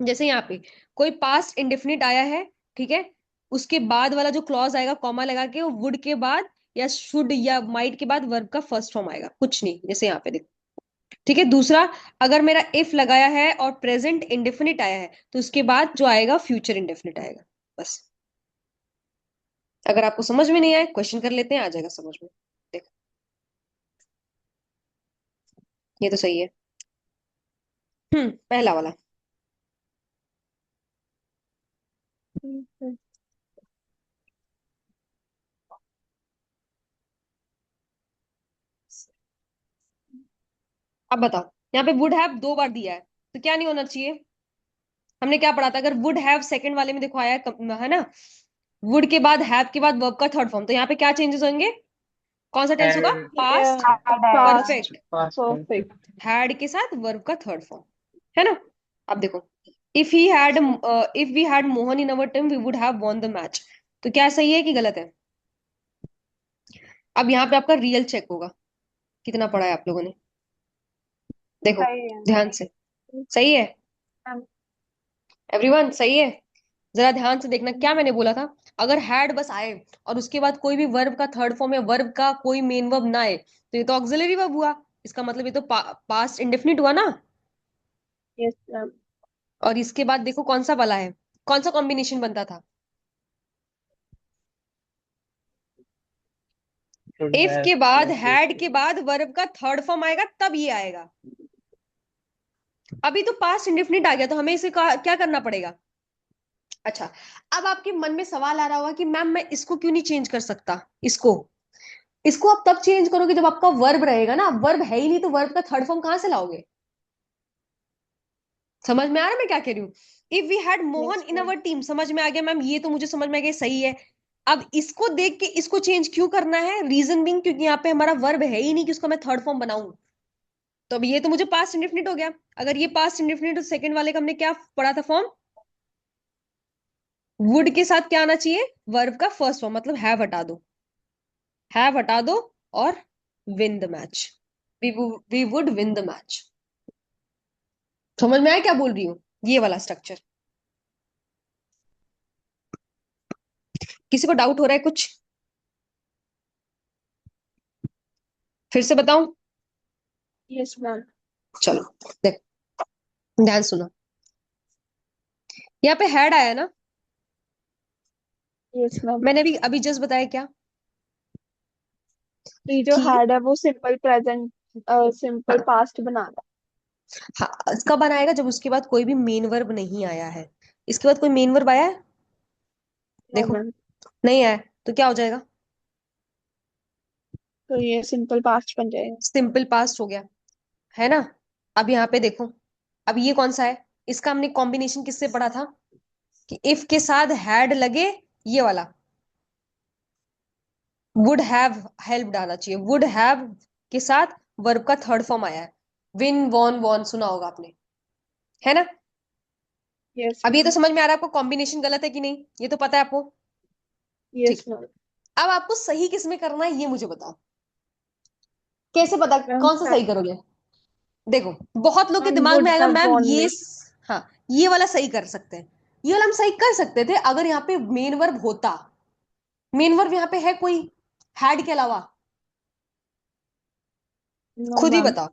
जैसे यहाँ पे कोई पास्ट इंडेफिनिट आया है, ठीक है, उसके बाद वाला जो क्लॉज आएगा कॉमा लगा के, वो वुड के बाद या शुड या माइट के बाद वर्ब का फर्स्ट फॉर्म आएगा, कुछ नहीं, जैसे यहाँ पे देखो। ठीक है। दूसरा, अगर मेरा इफ लगाया है और प्रेजेंट इंडेफिनिट आया है तो उसके बाद जो आएगा फ्यूचर इंडेफिनिट आएगा, बस। अगर आपको समझ में नहीं आए क्वेश्चन कर लेते हैं, आ जाएगा समझ में। देखो, ये तो सही है। पहला वाला। अब बताओ, यहाँ पे वुड हैव दो बार दिया है तो क्या नहीं होना चाहिए, हमने क्या पढ़ा था, अगर वुड हैव सेकंड वाले में देखो आया है ना, वुड के बाद हैव के बाद वर्ब का थर्ड फॉर्म, तो यहाँ पे क्या चेंजेस होंगे, कौन सा टेंस होगा, had. Past past perfect, past perfect. Perfect. Had के साथ वर्ब का थर्ड फॉर्म, है ना। अब देखो, if he had if we had Mohan in our team we would have won the match, तो क्या सही है कि गलत है? अब यहाँ पे आपका रियल चेक होगा, कितना पढ़ा है आप लोगों ने, देखो सही है। ध्यान से। सही है एवरीवन, सही है। जरा ध्यान से देखना क्या मैंने बोला था, अगर हैड बस आए और उसके बाद कोई भी वर्ब का थर्ड फॉर्म या वर्ब का कोई मेन वर्ब ना आए तो ये तो ऑक्सिलरी वर्ब हुआ, इसका मतलब ये तो पास्ट इंडेफिनिट हुआ ना। Yes ma'am. और इसके बाद देखो कौन सा वाला है, कौन सा कॉम्बिनेशन बनता था, शुड इफ हैव के बाद प्लस हैड के बाद वर्ब का थर्ड फॉर्म आएगा तब ये आएगा। अभी तो पास्ट इंडेफिनिट आ गया तो हमें इसे क्या करना पड़ेगा। अच्छा, अब आपके मन में सवाल आ रहा होगा कि मैम मैं इसको क्यों नहीं चेंज कर सकता, इसको इसको आप तब चेंज करोगे जब आपका वर्ब रहेगा ना, वर्ब है ही नहीं तो वर्ब का थर्ड फॉर्म कहां से लाओगे। समझ में आ रहा है मैं क्या कह रही हूँ, if we had Mohan yes in ma'am. Our team, समझ में आ गया मैम, ये तो मुझे समझ में आ गया सही है। अब इसको देख के इसको चेंज क्यों करना है, रीजन बिंग क्योंकि यहाँ पे हमारा वर्ब है ही नहीं कि उसको मैं थर्ड फॉर्म बनाऊं, तो अब ये तो मुझे पास्ट इंडेफिनिट हो गया। अगर ये पास्ट इंडेफिनिट तो सेकंड वाले का हमने क्या पढ़ा था फॉर्म? वुड के साथ क्या आना चाहिए? वर्ब का फर्स्ट फॉर्म, मतलब हैव हटा दो, हैव हटा दो और win the match. We would win the match. समझ में आया क्या बोल रही हूँ? ये वाला स्ट्रक्चर। किसी को डाउट हो रहा है कुछ? फिर से बताऊं? Yes ma'am. चलो देख, ध्यान सुनो। यहाँ पे हैड आया ना, यस मैम। मैंने भी अभी जस्ट बताया क्या? ये जो कि हैड है वो सिंपल प्रेजेंट, सिंपल हाँ, पास्ट बना रहा हाँ कब बनाएगा? जब उसके बाद कोई भी मेन वर्ब नहीं आया है। इसके बाद कोई मेन वर्ब आया है? है। नो देखो, मैम। नहीं आया, तो क्या हो जाएगा? तो ये सिंपल पास्ट बन जाएगा। सिंपल पास्ट हो गया, है ना? अब यहाँ पे देखो, अब ये कौन सा है? इसका हमने कॉम्बिनेशन किससे पढ़ा था? कि इफ के साथ हैड लगे, ये वाला वुड हैव हेल्प्ड आना चाहिए। वुड हैव के साथ वर्ब का थर्ड फॉर्म आया है, विन वॉन वॉन, सुना होगा आपने, है ना? यस अब ये तो मैम। समझ में आ रहा है आपको कॉम्बिनेशन गलत है कि नहीं? ये तो पता है आपको। ठीक, यस मैम। अब आपको सही किस में करना है ये मुझे बताओ। कैसे पता, मैम कौन सा सही करोगे? देखो, बहुत लोग के मैम दिमाग में वुड आएगा हैव मैम वॉन ये में। हाँ, ये वाला सही कर सकते हैं। ये वाला हम सही कर सकते थे अगर यहाँ पे मेन वर्ब होता। मेन वर्ब यहाँ पे है कोई हैड के अलावा? नो खुद ही मैम। बताओ।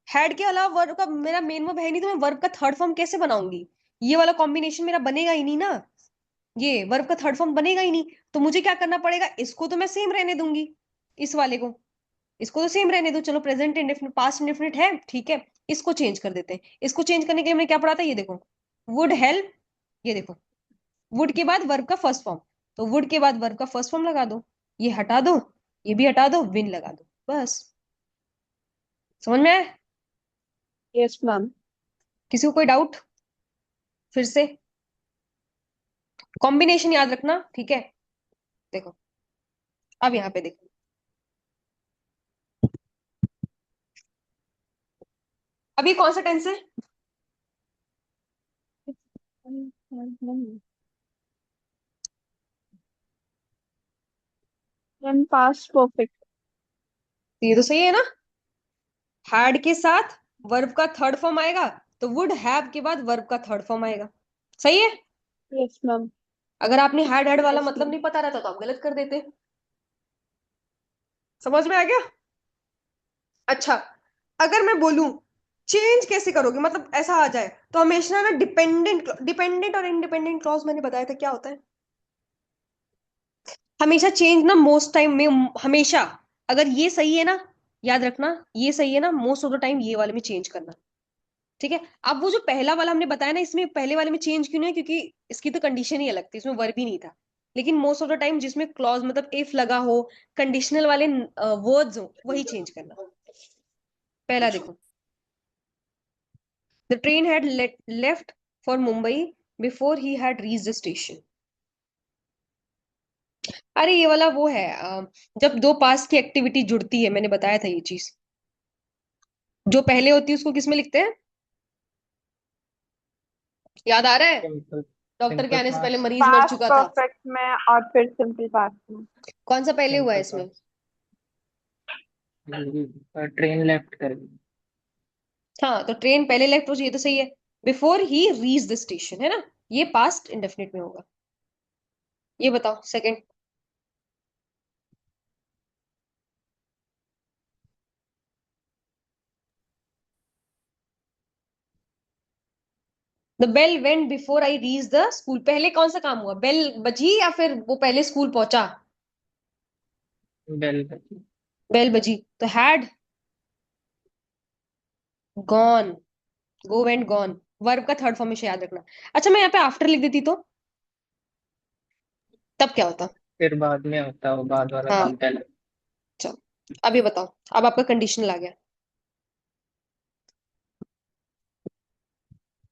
हैड के अलावा वर्ब का मेरा मेन वर्ब है नहीं, तो मैं वर्ब का थर्ड फॉर्म कैसे बनाऊंगी? ये वाला कॉम्बिनेशन मेरा बनेगा ही नहीं ना। ये वर्ब का थर्ड फॉर्म बनेगा ही नहीं। तो मुझे क्या करना पड़ेगा? इसको तो मैं सेम रहने दूंगी, इस वाले को, इसको तो सेम रहने दो। चलो प्रेजेंट इंडेफिनिट पास्ट इंडेफिनिट है, ठीक है, इसको चेंज कर देते हैं। इसको चेंज करने के लिए हमने क्या पढ़ा था? ये देखो, वुड हेल्प, ये देखो, वुड के बाद वर्ब का फर्स्ट फॉर्म, तो वुड के बाद वर्ब का फर्स्ट फॉर्म लगा दो, ये हटा दो, ये भी हटा दो, विन लगा दो, बस। समझ में आया? Yes ma'am. किसी को कोई डाउट? फिर से कॉम्बिनेशन याद रखना, ठीक है? देखो, अब यहाँ पे देखो, अभी कौन सा टेंस है? Ma'am past perfect. ये तो सही है ना? हैड के साथ वर्ब का थर्ड फॉर्म आएगा, तो वुड हैव के बाद वर्ब का थर्ड फॉर्म आएगा। सही है? Yes ma'am. अगर आपने हैड हैड वाला यस मतलब मैम। नहीं पता रहता तो आप गलत कर देते। समझ में आ गया? अच्छा, अगर मैं बोलूं चेंज कैसे करोगे, मतलब ऐसा आ जाए, तो हमेशा ना डिपेंडेंट डिपेंडेंट और इंडिपेंडेंट क्लॉज मैंने बताया था क्या होता है। हमेशा चेंज ना मोस्ट टाइम में, हमेशा, अगर ये सही है ना, याद रखना, ये सही है ना, मोस्ट ऑफ द टाइम ये वाले में चेंज करना। ठीक है? अब वो जो पहला वाला हमने बताया ना, इसमें पहले वाले में चेंज क्यों नहीं है? क्योंकि इसकी तो कंडीशन ही अलग थी, इसमें वर्ब ही नहीं था। लेकिन मोस्ट ऑफ द टाइम जिसमें क्लॉज मतलब इफ लगा हो, कंडीशनल वाले वर्ड्स हो, वही चेंज करना। पहला देखो, the train had left for Mumbai before he had reach the station. अरे ये वाला वो है, जब दो पास की एक्टिविटी जुड़ती है, मैंने बताया था ये चीज। जो पहले होती है उसको किस में लिखते हैं? याद आ रहा है? सिंपल। डॉक्टर के सिंपल आने से पहले पास। मरीज मर पास्ट चुका था। परफेक्ट में और फिर सिंपल पास्ट में। कौन सा पहले हुआ है सिंपल इसमें? पास। ट्रेन लेफ्ट कर गई। हाँ, तो ट्रेन पहले लेफ्ट हो, ये तो सही है। Before he reach the station, है ना? ये पास्ट इंडेफिनिट में होगा। ये बताओ second. The bell went before I reach the school, पहले कौन सा काम हुआ? बेल बजी या फिर वो पहले स्कूल पहुंचा? बेल बजी। बेल बजी, तो had gone, go went gone, verb का थर्ड फॉर्म हमेशा याद रखना। अच्छा, मैं यहाँ पे आफ्टर लिख देती तो तब क्या होता? फिर बाद में होता हो, बाद वाला हाँ, काम पहले। चलो अब ये बताओ, अब आपका कंडीशनल आ गया।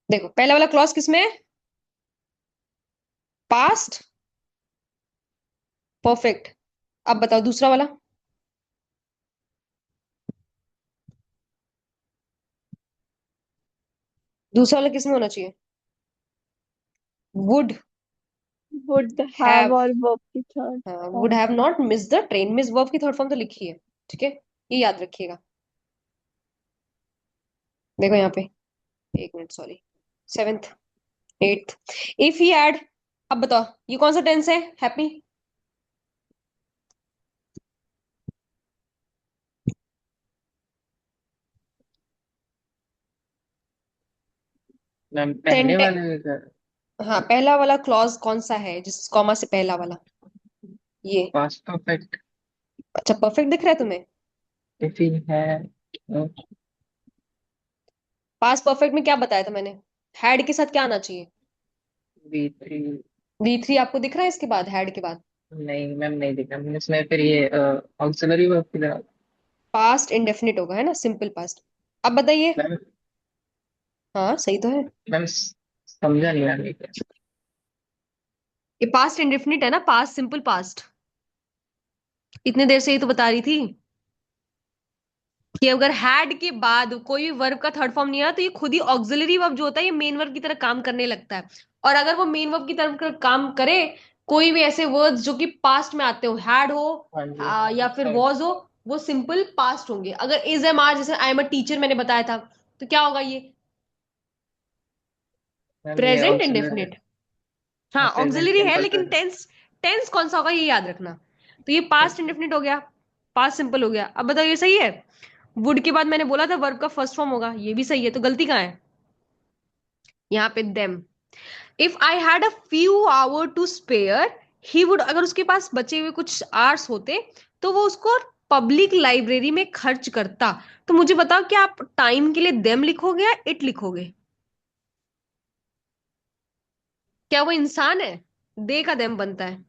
देखो, पहला वाला क्लॉज किसमें है? Past perfect. अब बताओ दूसरा वाला। दूसरा वाला किसमें होना चाहिए? वुड वुड हैव हैव, और वर्ब की third would form. Have not miss the train, miss verb की थर्ड फॉर्म तो लिखी है। ठीक है, ये याद रखिएगा। देखो यहाँ पे, एक minute sorry, seventh, eighth, if he had. अब बताओ ये कौन सा टेंस है? हैप्पी। मैम पहले वाले हाँ, पहला वाला क्लॉज कौन सा है जिस कॉमा से पहला वाला? ये। Past perfect. अच्छा, परफेक्ट दिख रहा है तुम्हें? इफ ही है पास्ट परफेक्ट में क्या बताया था मैंने? हैड के साथ क्या आना चाहिए? V3। V3 आपको दिख रहा है इसके बाद, हैड के बाद? नहीं मैम, नहीं दिखा मैंने इसमें, फिर ये ऑक्सिलरी वर्ब की तरह। पास्ट इंडेफिनिट होगा, है ना, सिंपल पास्ट। अब बताइए। मैम, हाँ सही तो है। मैम समझा नहीं मैम ये क्या। ये पास्ट इंडेफिनिट है ना, पास्ट सिंपल पास्ट। इतने देर से ही तो बता रही थी कि अगर हैड के बाद कोई वर्ब का थर्ड फॉर्म नहीं आया तो ये खुद ही ऑक्सिलरी वर्ब जो होता है ये मेन वर्ब की तरह काम करने लगता है। और अगर वो मेन वर्ब की तरह काम करे, कोई भी ऐसे वर्ड्स जो कि पास्ट में आते हो, हैड हो हाँ जी। या फिर हाँ, वॉज हो, वो सिंपल पास्ट होंगे। अगर इज एम आर, जैसे आई एम अ टीचर मैंने बताया था, तो क्या होगा ये? मैम ये प्रेजेंट ऑक्सिलरी। इंडेफिनिट। हाँ प्रेजेंट ऑक्सिलरी है, सिंपल लेकिन प्रेजेंट। टेंस, टेंस कौन सा होगा ये याद रखना। तो ये पास्ट इंडेफिनिट हो गया, पास्ट सिंपल हो गया। अब बताओ ये सही है? वुड के बाद मैंने बोला था वर्ब का फर्स्ट फॉर्म होगा, ये भी सही है। तो गलती कहाँ है? यहाँ पे them. If I had a few hour to spare, he would, अगर उसके पास बचे हुए कुछ आवर्स होते तो वो उसको पब्लिक लाइब्रेरी में खर्च करता। तो मुझे बताओ क्या आप टाइम के लिए देम लिखोगे या इट लिखोगे? क्या वो इंसान है? दे का देम बनता है।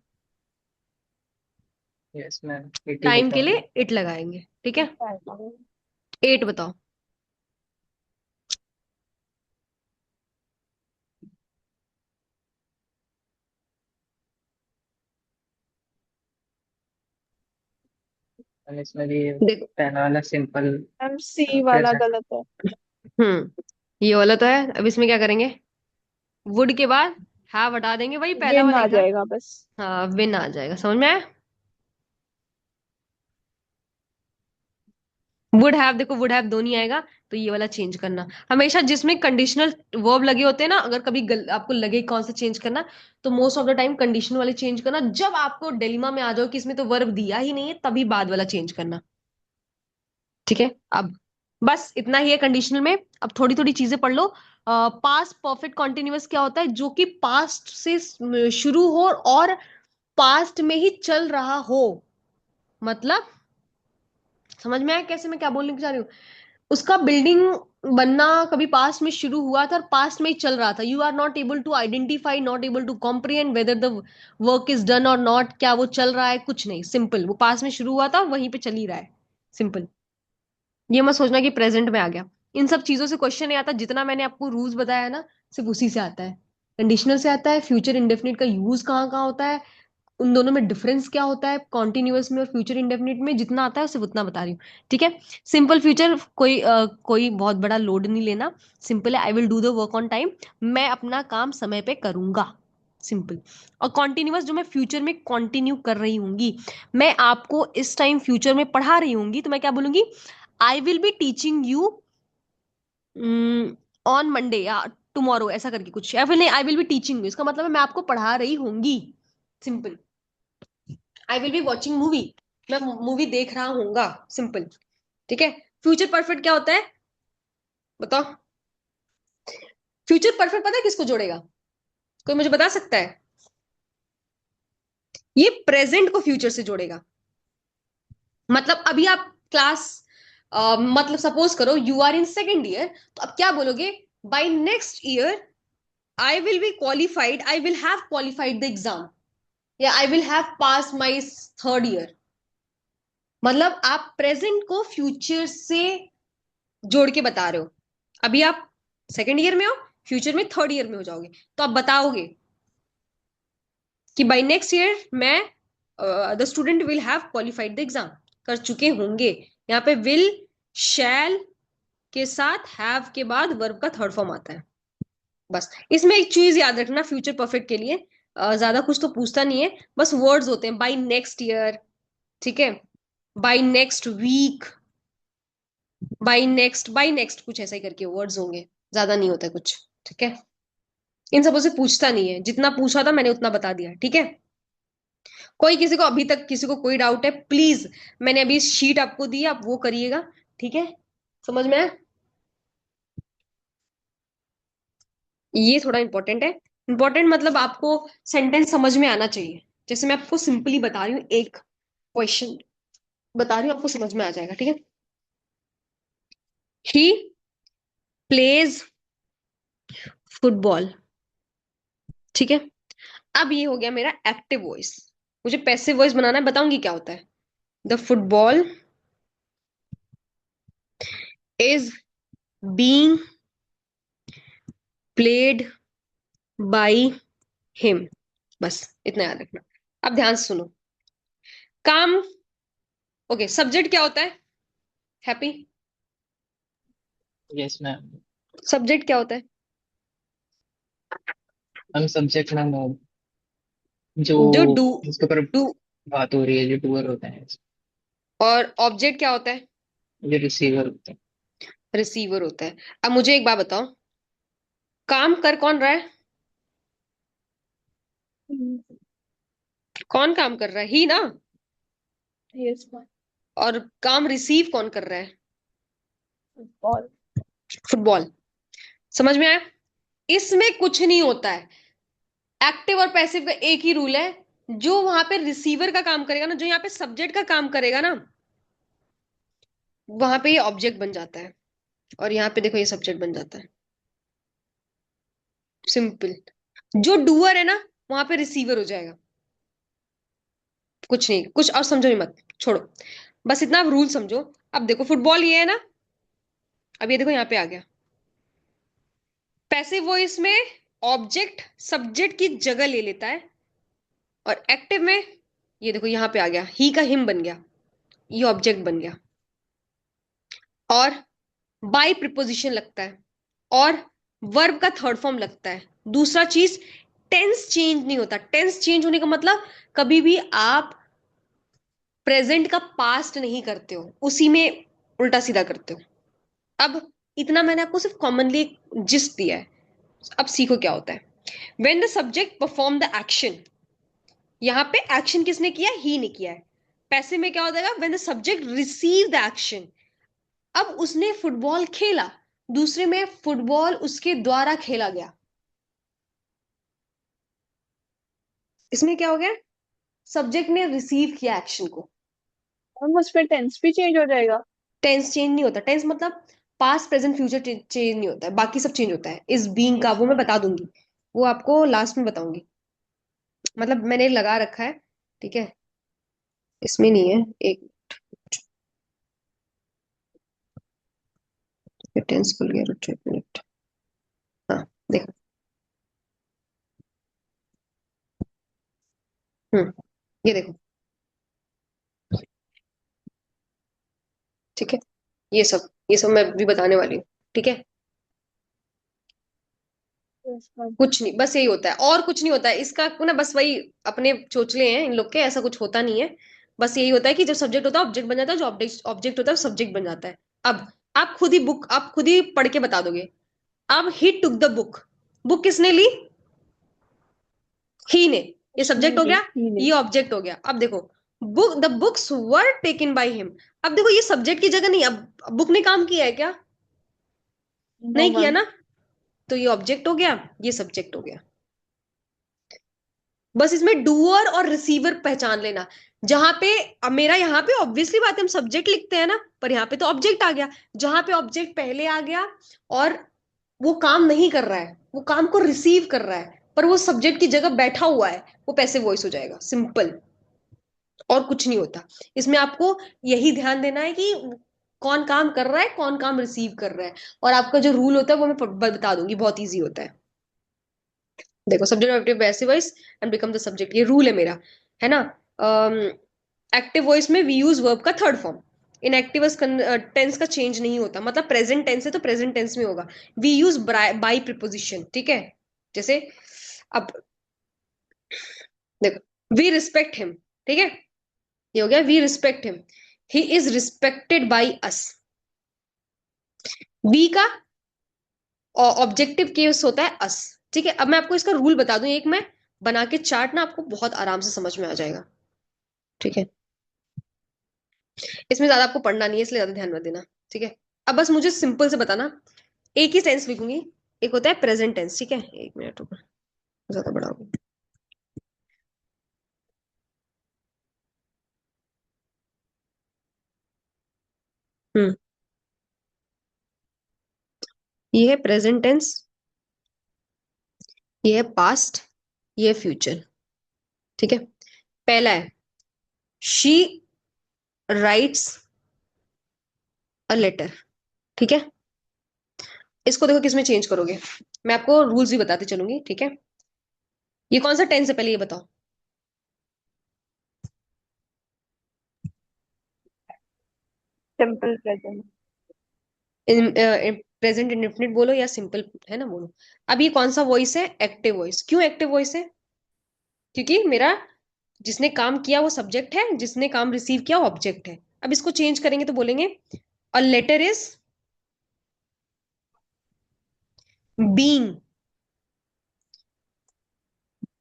यस मैम, एटी टाइम के लिखा लिए होगा। इट लगाएंगे, ठीक है। एट बताओ। मैम इसमें भी देखो, पहला वाला सिंपल मैम सी वाला प्रेजेंट। गलत है। ये वाला तो है। अब इसमें क्या करेंगे? वुड के बाद हैव हटा देंगे, वही पहला विन वाला आ ही था। जाएगा बस। हाँ विन आ जाएगा, समझ में आया? वुड हैव, देखो वुड हैव दो नहीं आएगा, तो ये वाला चेंज करना। हमेशा जिसमें कंडीशनल वर्ब लगे होते हैं ना, अगर कभी आपको लगे कौन सा चेंज करना, तो most of the time condition वाले चेंज करना। जब आपको डिलेमा में आ जाओ कि इसमें तो वर्ब दिया ही नहीं है, तभी बाद वाला चेंज करना। ठीक है। अब बस इतना ही है कंडीशनल में। अब थोड़ी थोड़ी चीजें पढ़ लो। पास्ट परफेक्ट कॉन्टिन्यूअस क्या होता है? जो कि पास्ट से शुरू हो और पास्ट में ही चल रहा हो। मतलब समझ में आया कैसे मैं क्या बोलने की चाह रही हूँ? उसका बिल्डिंग बनना कभी पास्ट में शुरू हुआ था और पास्ट में ही चल रहा था। You are not able to identify, not able to comprehend whether the work is done और नॉट, क्या वो चल रहा है, कुछ नहीं, सिंपल वो पास्ट में शुरू हुआ था वहीं पे चल ही रहा है, सिंपल। ये मत सोचना कि प्रेजेंट में आ गया। इन सब चीजों से क्वेश्चन नहीं आता, जितना मैंने आपको रूल्स बताया है ना, सिर्फ उसी से आता है। कंडीशनल से आता है, फ्यूचर इंडेफिनिट का यूज कहाँ कहाँ होता है, उन दोनों में डिफरेंस क्या होता है, कॉन्टिन्यूअस में और फ्यूचर इंडेफिनिट में, जितना आता है सिर्फ उतना बता रही हूँ। ठीक है। सिंपल फ्यूचर कोई बहुत बड़ा लोड नहीं लेना। सिंपल है, I will do the work on time, मैं अपना काम समय पे करूंगा, सिंपल। और कॉन्टिन्यूअस जो मैं फ्यूचर में कंटिन्यू कर रही हूंगी, मैं आपको इस टाइम फ्यूचर में पढ़ा रही हूंगी, तो मैं क्या बोलूंगी? आई will be teaching you on Monday या टुमारो, ऐसा करके कुछ, या फिर नहीं, आई विल बी टीचिंग यू, इसका मतलब है मैं आपको पढ़ा रही होंगी, simple. I will be watching movie, मैं मूवी देख रहा हूंगा, सिंपल। ठीक है। फ्यूचर परफेक्ट क्या होता है बताओ? फ्यूचर परफेक्ट पता है किसको जोड़ेगा? कोई मुझे बता सकता है? ये प्रेजेंट को फ्यूचर से जोड़ेगा। मतलब अभी आप क्लास, मतलब सपोज करो you are in second year, तो अब क्या बोलोगे? By next year I will be qualified, I will have qualified the exam, या I will have pass my third year. मतलब आप प्रेजेंट को फ्यूचर से जोड़ के बता रहे हो। अभी आप सेकेंड ईयर में हो, फ्यूचर में थर्ड ईयर में हो जाओगे, तो आप बताओगे कि बाय नेक्स्ट ईयर मैं, the student will have qualified the exam, कर चुके होंगे। यहाँ पे विल, शैल के साथ हैव के बाद वर्ब का थर्ड फॉर्म आता है। बस इसमें एक चीज याद रखना फ्यूचर परफेक्ट के लिए, ज्यादा कुछ तो पूछता नहीं है, बस वर्ड्स होते हैं, बाय नेक्स्ट ईयर, ठीक है, by next week, by next कुछ ऐसा ही करके वर्ड्स होंगे, ज्यादा नहीं होता है कुछ, ठीक है। इन सबों से पूछता नहीं है, जितना पूछा था मैंने उतना बता दिया, ठीक है। कोई किसी को अभी तक किसी को कोई डाउट है प्लीज, मैंने अभी शीट आपको दी आप वो करिएगा, ठीक है, समझ में आया? ये थोड़ा इंपॉर्टेंट है, इंपॉर्टेंट मतलब आपको सेंटेंस समझ में आना चाहिए, जैसे मैं आपको सिंपली बता रही हूँ, एक क्वेश्चन बता रही हूँ, आपको समझ में आ जाएगा, ठीक है। ही प्लेज फुटबॉल, ठीक है। अब ये हो गया मेरा एक्टिव वॉइस, मुझे पैसिव वॉइस बनाना है, बताऊंगी क्या होता है। The football is being played by him, बस इतना याद रखना। अब ध्यान से सुनो, काम, ओके, सब्जेक्ट क्या होता है, हैप्पी, यस मैम। सब्जेक्ट क्या होता है, हम सब्जेक्ट मैम वो जो जो डू, जिसके ऊपर डू, बात हो रही है, जो डूअर होता है, और ऑब्जेक्ट क्या होता है, जो रिसीवर होता है। रिसीवर होता है। अब मुझे एक बात बताओ, काम कर कौन रहा है, कौन काम कर रहा है, ही ना, यस मैम। और काम रिसीव कौन कर रहा है, फुटबॉल। फुटबॉल, समझ में आया? इसमें कुछ नहीं होता है, एक्टिव और पैसिव का एक ही रूल है, जो वहां पे रिसीवर का काम करेगा ना, जो यहाँ पे सब्जेक्ट का काम करेगा ना, वहां पे ये ऑब्जेक्ट बन जाता है, और यहाँ पे देखो ये सब्जेक्ट बन जाता है, सिंपल। जो डूअर है ना, वहां पे रिसीवर हो जाएगा, कुछ नहीं, कुछ और समझो ही मत, छोड़ो, बस इतना रूल समझो। अब देखो फुटबॉल ये है ना, अब ये देखो यहाँ पे आ गया, पैसिव वॉइस में ऑब्जेक्ट सब्जेक्ट की जगह ले लेता है, और एक्टिव में ये देखो यहाँ पे आ गया, ही का हिम बन गया, ये ऑब्जेक्ट बन गया, और बाय प्रिपोजिशन लगता है, और वर्ब का थर्ड फॉर्म लगता है। दूसरा चीज, टेंस चेंज नहीं होता, टेंस चेंज होने का मतलब कभी भी आप प्रेजेंट का पास्ट नहीं करते हो, उसी में उल्टा सीधा करते हो। अब इतना मैंने आपको सिर्फ कॉमनली जिस्ट दिया है, अब सीखो क्या होता है। When the subject perform the action, यहां पे एक्शन किसने किया, ही ने किया है। पैसिव में क्या हो जाएगा, when the subject receive the action, अब उसने फुटबॉल खेला, दूसरे में फुटबॉल उसके द्वारा खेला गया, इसमें क्या हो गया, सब्जेक्ट ने रिसीव किया एक्शन को। हम उस पर टेंस भी चेंज हो जाएगा। टेंस चेंज नहीं होता, टेंस मतलब पास्ट प्रेजेंट फ्यूचर चेंज नहीं होता है, बाकी सब चेंज होता है, इस बीइंग का वो मैं बता दूंगी, वो आपको लास्ट में बताऊंगी, मतलब मैंने लगा रखा है, ठीक है, इसमें नहीं है, एक टेंस खुल गया, रुको एक मिनट, हाँ देखो, हम्म, ये देखो, ठीक है, ये सब मैं भी बताने वाली हूँ, ठीक है। Yes ma'am. कुछ नहीं, बस यही होता है, और कुछ नहीं होता है इसका ना, बस वही अपने चोचले हैं इन लोग के, ऐसा कुछ होता नहीं है। बस यही होता है कि जब सब्जेक्ट होता है ऑब्जेक्ट बन जाता है, जो ऑब्जेक्ट ऑब्जेक्ट होता है सब्जेक्ट बन जाता है। अब आप खुद ही बुक, आप खुद ही पढ़ के बता दोगे। अब ही टुक द बुक, बुक किसने ली, ही ने, ये उसने सब्जेक्ट हो ली, गया, ही ने। ये ऑब्जेक्ट हो गया। अब देखो, book, the books were taken by him, अब देखो ये सब्जेक्ट की जगह नहीं, अब बुक ने काम किया है क्या, नो नहीं किया मैम। ना, तो ये ऑब्जेक्ट हो गया, ये सब्जेक्ट हो गया। बस इसमें डूअर और रिसीवर पहचान लेना, जहां पे, अब मेरा यहाँ पे ऑब्वियसली बात है, हम सब्जेक्ट लिखते हैं ना, पर यहाँ पे तो ऑब्जेक्ट आ गया, जहां पे ऑब्जेक्ट पहले आ गया और वो काम नहीं कर रहा है, वो काम को रिसीव कर रहा है, पर वो सब्जेक्ट की जगह बैठा हुआ है, वो पैसिव वॉइस हो जाएगा, सिंपल, और कुछ नहीं होता। इसमें आपको यही ध्यान देना है कि कौन काम कर रहा है, कौन काम रिसीव कर रहा है, और आपका जो रूल होता है वो मैं बता दूंगी, बहुत ईजी होता है। देखो, subject object passive voice and become the subject, ये रूल है मेरा, है ना। एक्टिव वॉइस में वी यूज वर्ब का थर्ड फॉर्म, इनएक्टिवस टेंस का चेंज नहीं होता, मतलब प्रेजेंट टेंस है तो प्रेजेंट टेंस में होगा। वी यूज बाई प्रिपोजिशन, ठीक है। जैसे अब देखो, वी रिस्पेक्ट हिम, ठीक है, ये हो गया we respect him. He is respected by us. We का ऑब्जेक्टिव केस होता है अस, ठीक है। अब मैं आपको इसका रूल बता दूं, एक मैं बना के चार्ट ना, आपको बहुत आराम से समझ में आ जाएगा, ठीक है। इसमें ज्यादा आपको पढ़ना नहीं है, इसलिए ज्यादा ध्यान मत देना, ठीक है। अब बस मुझे सिंपल से बताना, एक ही टेंस लिखूंगी, एक होता है प्रेजेंट टेंस, ठीक है। एक मिनट रुको, ज्यादा बड़ा हो गया। हम्म, ये है प्रेजेंट टेंस, ये है पास्ट, ये है फ्यूचर, ठीक है। पहला है शी राइट्स अ लेटर, ठीक है। इसको देखो किसमें चेंज करोगे, मैं आपको रूल्स भी बताती चलूंगी, ठीक है। ये कौन सा टेंस है पहले ये बताओ। Simple present. In present indefinite बोलो या सिंपल है ना, बोलो। अब ये कौन सा वॉइस है, एक्टिव वॉइस। क्यों एक्टिव वॉइस है, क्योंकि मेरा जिसने काम किया वो सब्जेक्ट है, जिसने काम रिसीव किया वो ऑब्जेक्ट है। अब इसको चेंज करेंगे तो बोलेंगे a letter is being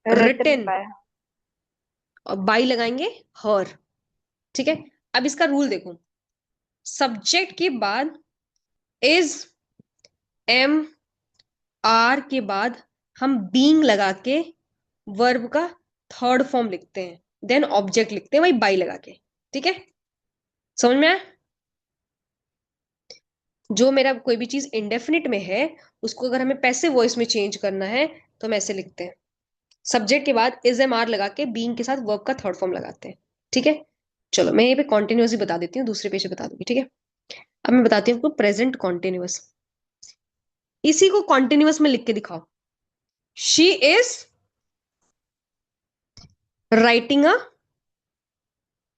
written written, by. और बाई लगाएंगे हर, ठीक है। अब इसका रूल देखो, सब्जेक्ट के बाद इज एम आर के बाद हम बीइंग लगा के वर्ब का थर्ड फॉर्म लिखते हैं, देन ऑब्जेक्ट लिखते हैं वही बाई लगा के, ठीक है। समझ में आया। जो मेरा कोई भी चीज इंडेफिनिट में है, उसको अगर हमें पैसिव वॉइस में चेंज करना है तो हम ऐसे लिखते हैं, सब्जेक्ट के बाद इज एम आर लगा के बीइंग के साथ वर्ब का थर्ड फॉर्म लगाते हैं, ठीक है। चलो मैं ये पे कॉन्टिन्यूअसली बता देती हूँ, दूसरे पेज पे बता दूंगी, ठीक है। अब मैं बताती हूँ आपको प्रेजेंट कॉन्टिन्यूअस, इसी को कॉन्टिन्यूअस में लिख के दिखाओ। She is writing a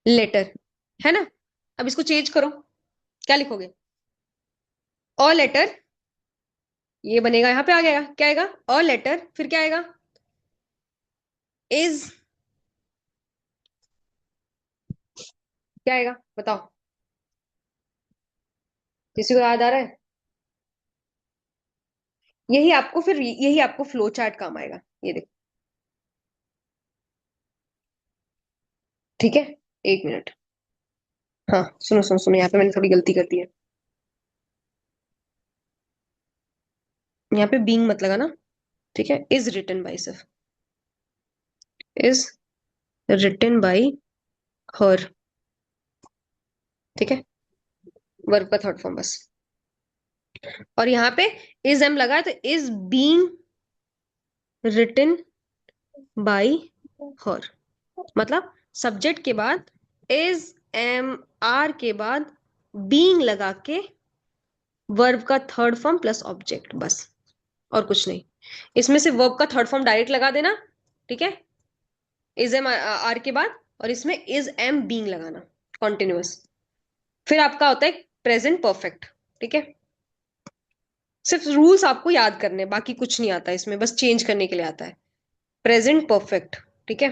letter, है ना। अब इसको चेंज करो, क्या लिखोगे, अ लेटर, ये बनेगा यहां पे आ गया, क्या आएगा, अ लेटर, फिर क्या आएगा, इज, क्या आएगा बताओ, किसी को याद आ रहा है। यही आपको फ्लो चार्ट काम आएगा, ये देखो, ठीक है। एक मिनट, हाँ सुनो सुनो सुनो, यहाँ पे मैंने थोड़ी गलती कर दी है, यहाँ पे बीइंग मत लगाना, ठीक है। इज रिटन बाई, सिर्फ इज रिटन बाई हर, ठीक है, वर्ब का थर्ड फॉर्म बस। और यहाँ पे इज एम लगा है तो is being written by her, मतलब सब्जेक्ट के बाद इज एम आर के बाद बीइंग लगा के वर्ब का थर्ड फॉर्म प्लस ऑब्जेक्ट, बस, और कुछ नहीं। इसमें से वर्ब का थर्ड फॉर्म डायरेक्ट लगा देना, ठीक है, इज एम आर के बाद, और इसमें इज एम बीइंग लगाना, कॉन्टिन्यूअस। फिर आपका होता है प्रेजेंट परफेक्ट, ठीक है। सिर्फ रूल्स आपको याद करने हैं, बाकी कुछ नहीं आता इसमें, बस चेंज करने के लिए आता है प्रेजेंट परफेक्ट, ठीक है।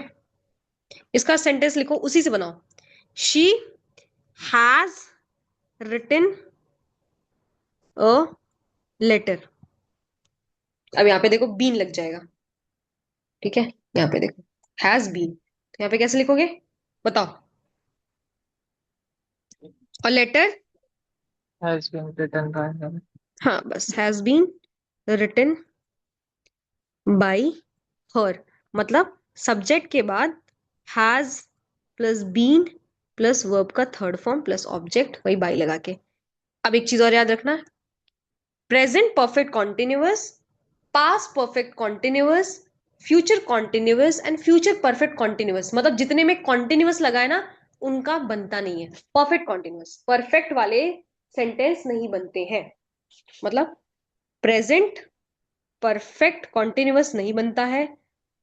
इसका सेंटेंस लिखो, उसी से बनाओ, she has written a letter. अब यहाँ पे देखो बीन लग जाएगा, ठीक है। यहाँ पे देखो हैज बीन, तो यहाँ पे कैसे लिखोगे बताओ, और letter, has been written by him. हाँ बस has been written by her, मतलब सब्जेक्ट के बाद has plus been plus verb का थर्ड फॉर्म प्लस ऑब्जेक्ट वही बाई लगा के। अब एक चीज और याद रखना, present perfect continuous, past perfect continuous, future continuous and future perfect continuous, मतलब जितने में कॉन्टिन्यूअस लगाए ना उनका बनता नहीं है परफेक्ट कॉन्टिन्यूअस, परफेक्ट वाले सेंटेंस नहीं बनते हैं। मतलब प्रेजेंट परफेक्ट कॉन्टिन्यूअस नहीं बनता है,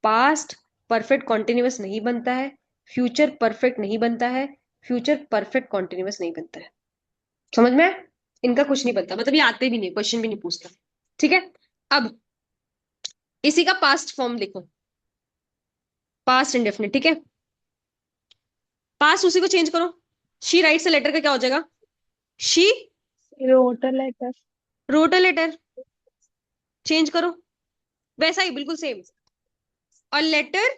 पास्ट परफेक्ट कॉन्टिन्यूअस नहीं बनता है, फ्यूचर परफेक्ट नहीं बनता है, फ्यूचर परफेक्ट कॉन्टिन्यूअस नहीं बनता है। समझ में आया? इनका कुछ नहीं बनता, मतलब ये आते भी नहीं, क्वेश्चन भी नहीं पूछता। ठीक है। अब इसी का पास्ट फॉर्म लिखो, पास्ट इंडेफिनिट। ठीक है, पास्ट उसी को चेंज करो। शी राइट्स अ लेटर का क्या हो जाएगा? She wrote a letter. Wrote a letter. Change करो, वैसा ही बिल्कुल same. A letter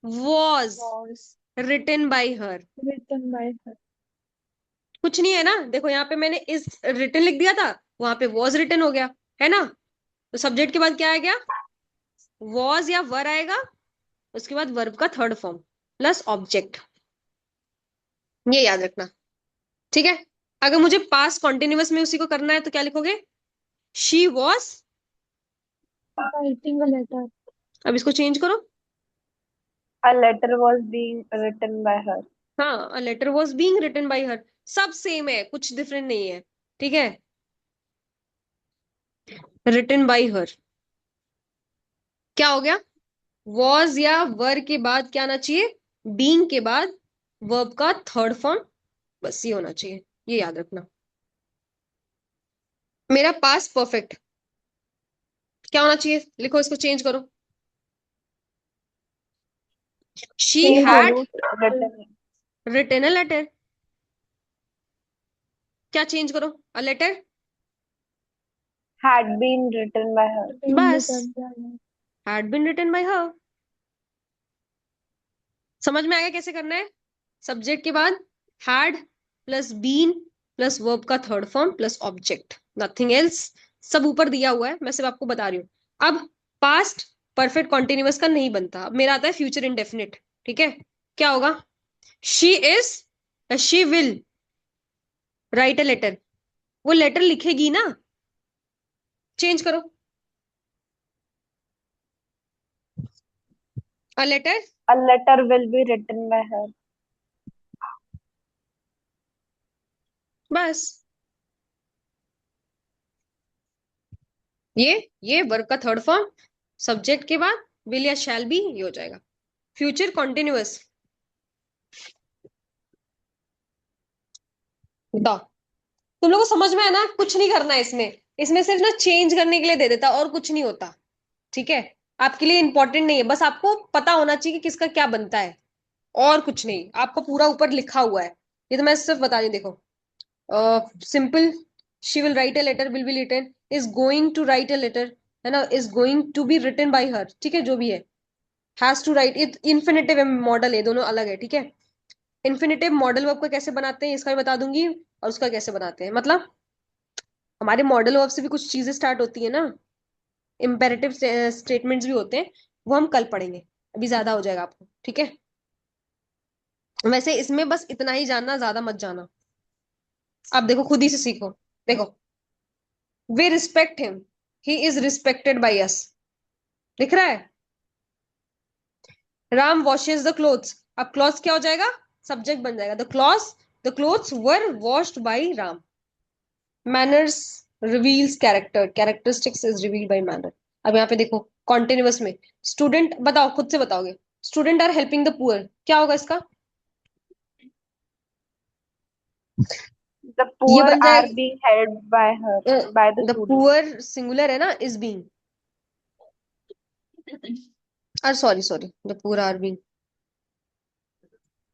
was was written by her. Written by her. कुछ नहीं है ना, देखो यहाँ पे मैंने इस रिटन लिख दिया था, वहां पे वॉज रिटन हो गया, है ना? तो सब्जेक्ट के बाद क्या आ गया? वॉज या वर आएगा, उसके बाद वर्ब का थर्ड फॉर्म प्लस ऑब्जेक्ट। ये याद रखना। ठीक है। अगर मुझे पास कॉन्टिन्यूअस में उसी को करना है तो क्या लिखोगे? She was. Writing a letter. अब इसको चेंज करो। A letter was being written by her. हाँ, a letter was being written by her. सब सेम है, कुछ डिफरेंट नहीं है। ठीक है, रिटन बाय हर क्या हो गया? वॉज या वर के बाद क्या आना चाहिए? बीइंग के बाद वर्ब का थर्ड फॉर्म, बस ये होना चाहिए। ये याद रखना। मेरा पास परफेक्ट क्या होना चाहिए? लिखो, इसको चेंज करो। She She had had written. Written a letter. क्या चेंज करो? A letter. Had been written by her. Been बस, written by her. Had been written by her. समझ में आ गया कैसे करना है? सब्जेक्ट के बाद had plus been plus verb का third form plus object, nothing else. सब ऊपर दिया हुआ है, मैं सिर्फ आपको बता रही हूँ। अब पास्ट परफेक्ट कॉन्टिन्यूअस का नहीं बनता, अब मेरा आता है फ्यूचर इंडेफिनिट। ठीक है, क्या होगा? She is, she will write a letter. वो लेटर लिखेगी ना, चेंज करो। A letter. A letter will be written by her. बस, ये वर्ब का थर्ड फॉर्म, सब्जेक्ट के बाद विल या शैल बी, ये हो जाएगा फ्यूचर कॉन्टिन्यूअस। बताओ, तुम लोगों को समझ में है ना? कुछ नहीं करना है इसमें, इसमें सिर्फ ना चेंज करने के लिए दे देता और कुछ नहीं होता। ठीक है, आपके लिए इंपॉर्टेंट नहीं है, बस आपको पता होना चाहिए कि किसका क्या बनता है, और कुछ नहीं। आपको पूरा ऊपर लिखा हुआ है, ये तो मैं सिर्फ बता रही हूँ। देखो, simple, she will write a letter, will be written, is going to write a letter, है ना, is going to be written by her. ठीक है, जो भी है, has to write it. Infinitive modal है, दोनों अलग है। ठीक है, इन्फिनेटिव मॉडल वर्ब को कैसे बनाते हैं इसका भी बता दूंगी, और उसका कैसे बनाते हैं। मतलब हमारे मॉडल वर्ब से भी कुछ चीजें स्टार्ट होती है ना, इम्पेरेटिव स्टेटमेंट्स भी होते हैं, वो हम कल पढ़ेंगे, अभी ज्यादा हो जाएगा आपको। ठीक है, वैसे इसमें बस इतना ही जानना, ज्यादा मत जाना। आप देखो, खुद ही से सीखो। देखो, we respect him, he is respected by us, दिख रहा है? राम वॉशेज द क्लोथ्स, अब क्लॉथ्स क्या हो जाएगा? सब्जेक्ट बन जाएगा। The clothes were washed by Ram. Manners reveals character, characteristics is revealed by manner. अब यहाँ पे देखो, कॉन्टिन्यूअस में स्टूडेंट, बताओ, खुद से बताओगे। Student are helping the poor, क्या होगा इसका? The ये poor बन are जाएगा, being helped by her, by the the student. Poor singular है ना, इज बीइंग, अरे sorry sorry, the poor are being,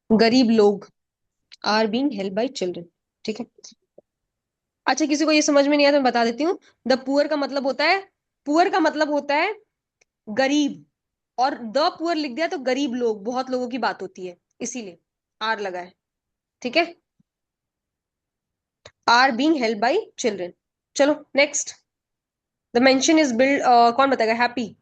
गरीब लोग are being help by children. ठीक है। अच्छा, किसी को ये समझ में नहीं आया तो मैं बता देती हूँ। द पुअर का मतलब होता है, पुअर का मतलब होता है गरीब, और द पुअर लिख दिया तो गरीब लोग, बहुत लोगों की बात होती है, इसीलिए आर लगा है। ठीक है, are being help by children. चलो next, the mansion is build, कौन बताएगा? हैप्पी।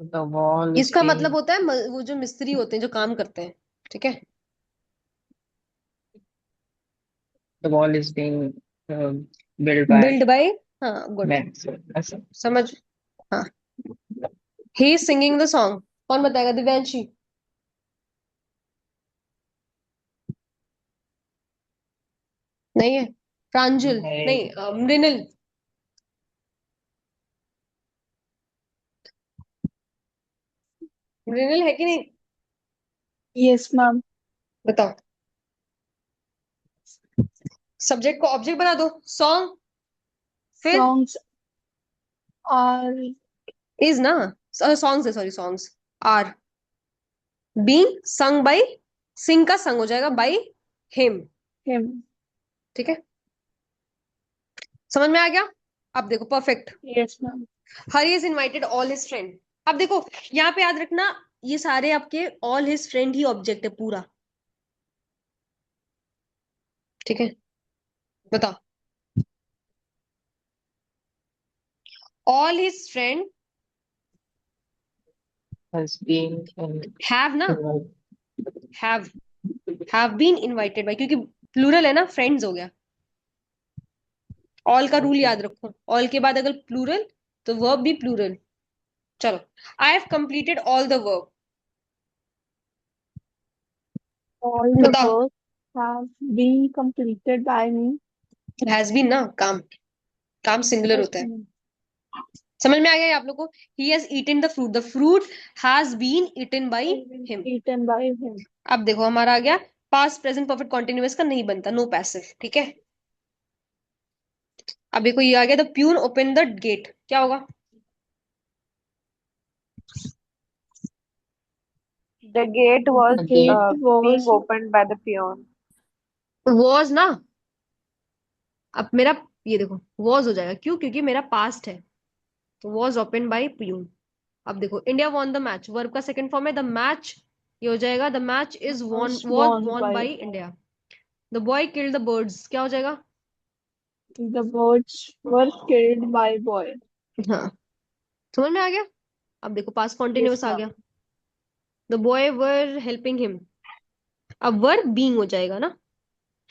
The wall is इसका being मतलब होता है वो जो मिस्त्री होते हैं जो काम करते हैं। ठीक है, the wall is being built by build by, हाँ good, men. So that's it. समझ, हाँ। ही सिंगिंग द सॉन्ग, कौन बताएगा? दिव्यांशी। नहीं है? प्रांजल नहीं, Hey, मृणल। मृणल है कि नहीं? Yes, ma'am. बताओ। सब्जेक्ट को ऑब्जेक्ट बना दो, सॉन्ग, फिर सॉन्ग्स आर इज ना, सॉन्ग्स है, sorry songs are being sung by, sing का संग हो जाएगा बाय हिम। हिम। ठीक है, समझ में आ गया? अब देखो perfect. Yes ma'am. Hari is invited all his friend. अब देखो यहाँ पे याद रखना, ये सारे आपके ऑल हिज फ्रेंड ही ऑब्जेक्ट है पूरा। ठीक है, बताओ। All his friend has been have ना, invited. Have have been invited by, क्योंकि प्लूरल है ना, फ्रेंड्स हो गया। ऑल का रूल Okay. याद रखो, ऑल के बाद अगर प्लूरल तो वर्ब भी प्लूरल। चलो, I have completed all the work. All the बताओ। Work have been completed by me. Has been ना, काम, काम सिंगुलर होता ओके है। मैम। समझ में आ गया ये आप लोग को? He has eaten the fruit, the fruit has been eaten by him. Eaten by him. अब देखो हमारा आ गया पास्ट प्रेजेंट परफेक्ट कॉन्टिन्यूअस का नहीं बनता, नो पैसिव। ठीक है, अब देखो ये आ गया, the peon open the gate, क्या होगा? The gate the was gate being was opened by the peon. Was ना, अब मेरा ये देखो वॉज हो जाएगा, क्यों? क्योंकि मेरा पास्ट है, तो वॉज ओपन बाय प्यून। अब देखो India won the match, verb का सेकंड फॉर्म है द मैच, ये हो जाएगा the match is won, was was won won by. By India. The boy killed the birds, क्या हो जाएगा? The birds were killed by boy. हाँ, समझ में आ गया? अब देखो पास्ट यस कॉन्टिन्यूअस आ मैम। गया, the boy were helping him. अब वर्ब बीइंग हो जाएगा ना,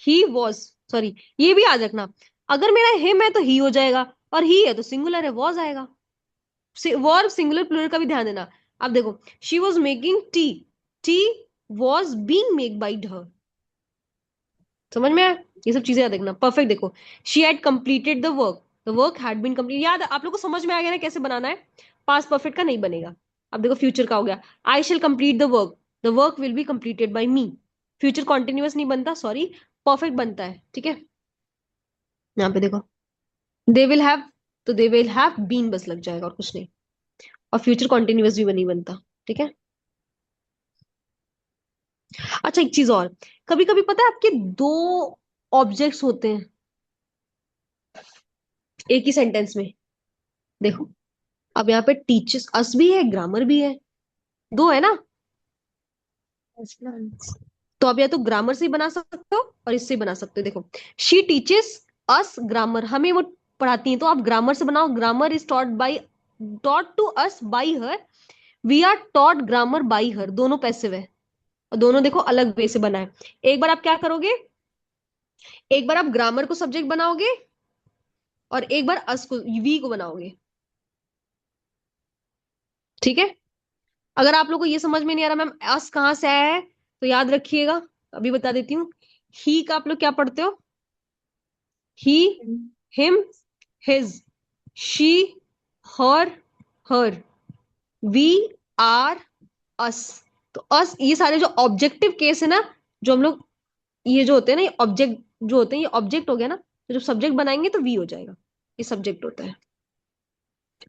ही वॉज, सॉरी ये भी याद रखना, अगर मेरा हिम है तो ही हो जाएगा, और ही है तो सिंगुलर है, वॉज आएगा। वर्ब सिंगुलर प्लूरल का भी ध्यान देना। अब देखो she was making tea, T was being made by her. समझ में आया? ये सब चीजें याद रखना। परफेक्ट देखो, she had completed the work had been complete. याद आप लोग को समझ में आ गया ना कैसे बनाना है? पास्ट परफेक्ट का नहीं बनेगा। अब देखो फ्यूचर का हो गया, I shall complete the work will be completed by me. Future continuous नहीं बनता, सॉरी, परफेक्ट बनता है। ठीक है, यहाँ पे देखो दे विल हैव, तो दे विल हैव बीन बस लग जाएगा और कुछ नहीं, और फ्यूचर कॉन्टिन्यूअस भी नहीं बनता। ठीक है, अच्छा एक चीज और, कभी कभी पता है आपके दो ऑब्जेक्ट्स होते हैं एक ही सेंटेंस में। देखो अब यहाँ पे टीचर्स अस भी है, ग्रामर भी है, दो है ना। Yes ma'am. तो अब या तो ग्रामर से ही बना सकते हो और इससे बना सकते हो। देखो शी टीचेस अस ग्रामर, हमें वो पढ़ाती हैं, तो आप ग्रामर से बनाओ, grammar is taught by, taught to us by her, we are taught grammar by her, दोनों पैसिव है और दोनों देखो अलग वे से बना है। एक बार आप क्या करोगे, एक बार आप ग्रामर को सब्जेक्ट बनाओगे और एक बार अस को, वी को बनाओगे। ठीक है, अगर आप लोग को ये समझ में नहीं आ रहा मैम अस कहाँ से आया है, तो याद रखिएगा, अभी बता देती हूँ। ही का आप लोग क्या पढ़ते हो? He, him, his, she, her, her, we, our, us. तो अस, ये सारे जो ऑब्जेक्टिव केस है ना, जो हम लोग, ये जो होते हैं ना, ये ऑब्जेक्ट जो होते हैं, ये ऑब्जेक्ट हो गया ना, तो जब सब्जेक्ट बनाएंगे तो वी हो जाएगा, ये सब्जेक्ट होता है।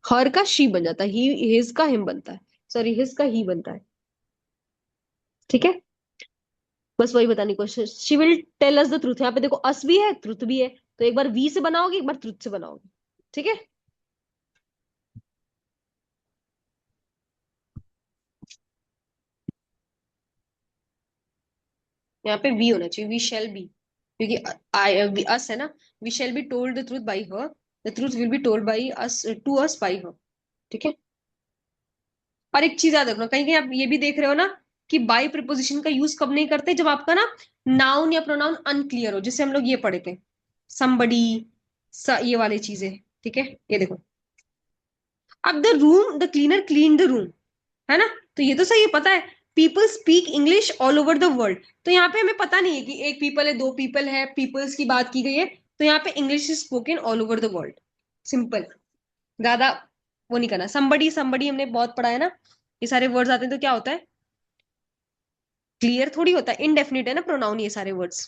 हर का शी बन जाता है, ही, हिज का हिम बनता है, सॉरी हिज का ही बनता है। ठीक है, बस वही बताने की कोशिश, she will tell us the truth. यहाँ पे देखो अस भी है, ट्रुथ भी है, तो एक बार वी से बनाओगे, एक बार ट्रुथ से बनाओगे। ठीक है, यहाँ पे वी होना चाहिए, वी शैल बी, क्योंकि आई अस है ना, we shall be told the truth by her, the truth will be told by us, to us by her. ठीक है, और एक चीज याद रखना, कहीं कहीं आप ये भी देख रहे हो ना कि बाई प्रिपोजिशन का यूज कब नहीं करते, जब आपका ना नाउन या प्रोनाउन अनक्लियर हो, जिससे हम लोग ये पढ़े थे somebody, ये वाली चीजें। ठीक है, ये देखो अब the room, the cleaner clean the room, है ना, तो ये तो सही है, पता है people speak English all over the world, तो यहाँ पे हमें पता नहीं है कि एक पीपल है, दो पीपल है, पीपल्स की बात की गई है, तो यहाँ पे English is spoken all over the world, simple, ज्यादा वो नहीं करना। somebody somebody हमने बहुत पढ़ा है ना, ये सारे वर्ड्स आते हैं तो क्या होता है, क्लियर थोड़ी होता है, इनडेफिनिट है ना प्रोनाउन ये सारे words.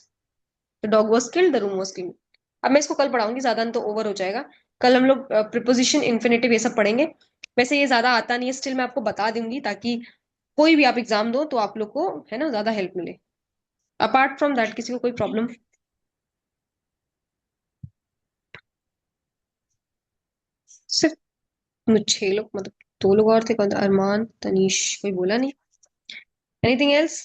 The dog was killed, the room was clean. अब मैं इसको कल पढ़ाऊंगी, ज्यादा तो ओवर हो जाएगा। कल हम लोग प्रिपोजिशन, इन्फिनेटिव, ये सब पढ़ेंगे। वैसे ये ज्यादा आता नहीं है, स्टिल मैं आपको बता दूंगी, ताकि कोई भी आप एग्जाम दो तो आप लोग को है ना ज्यादा हेल्प मिले। अपार्ट फ्रॉम दैट किसी को कोई प्रॉब्लम? सिर्फ मुझे 6 लोग, मतलब 2 लोग और थे, कौन था? अरमान, तनीश, कोई बोला नहीं? Anything else?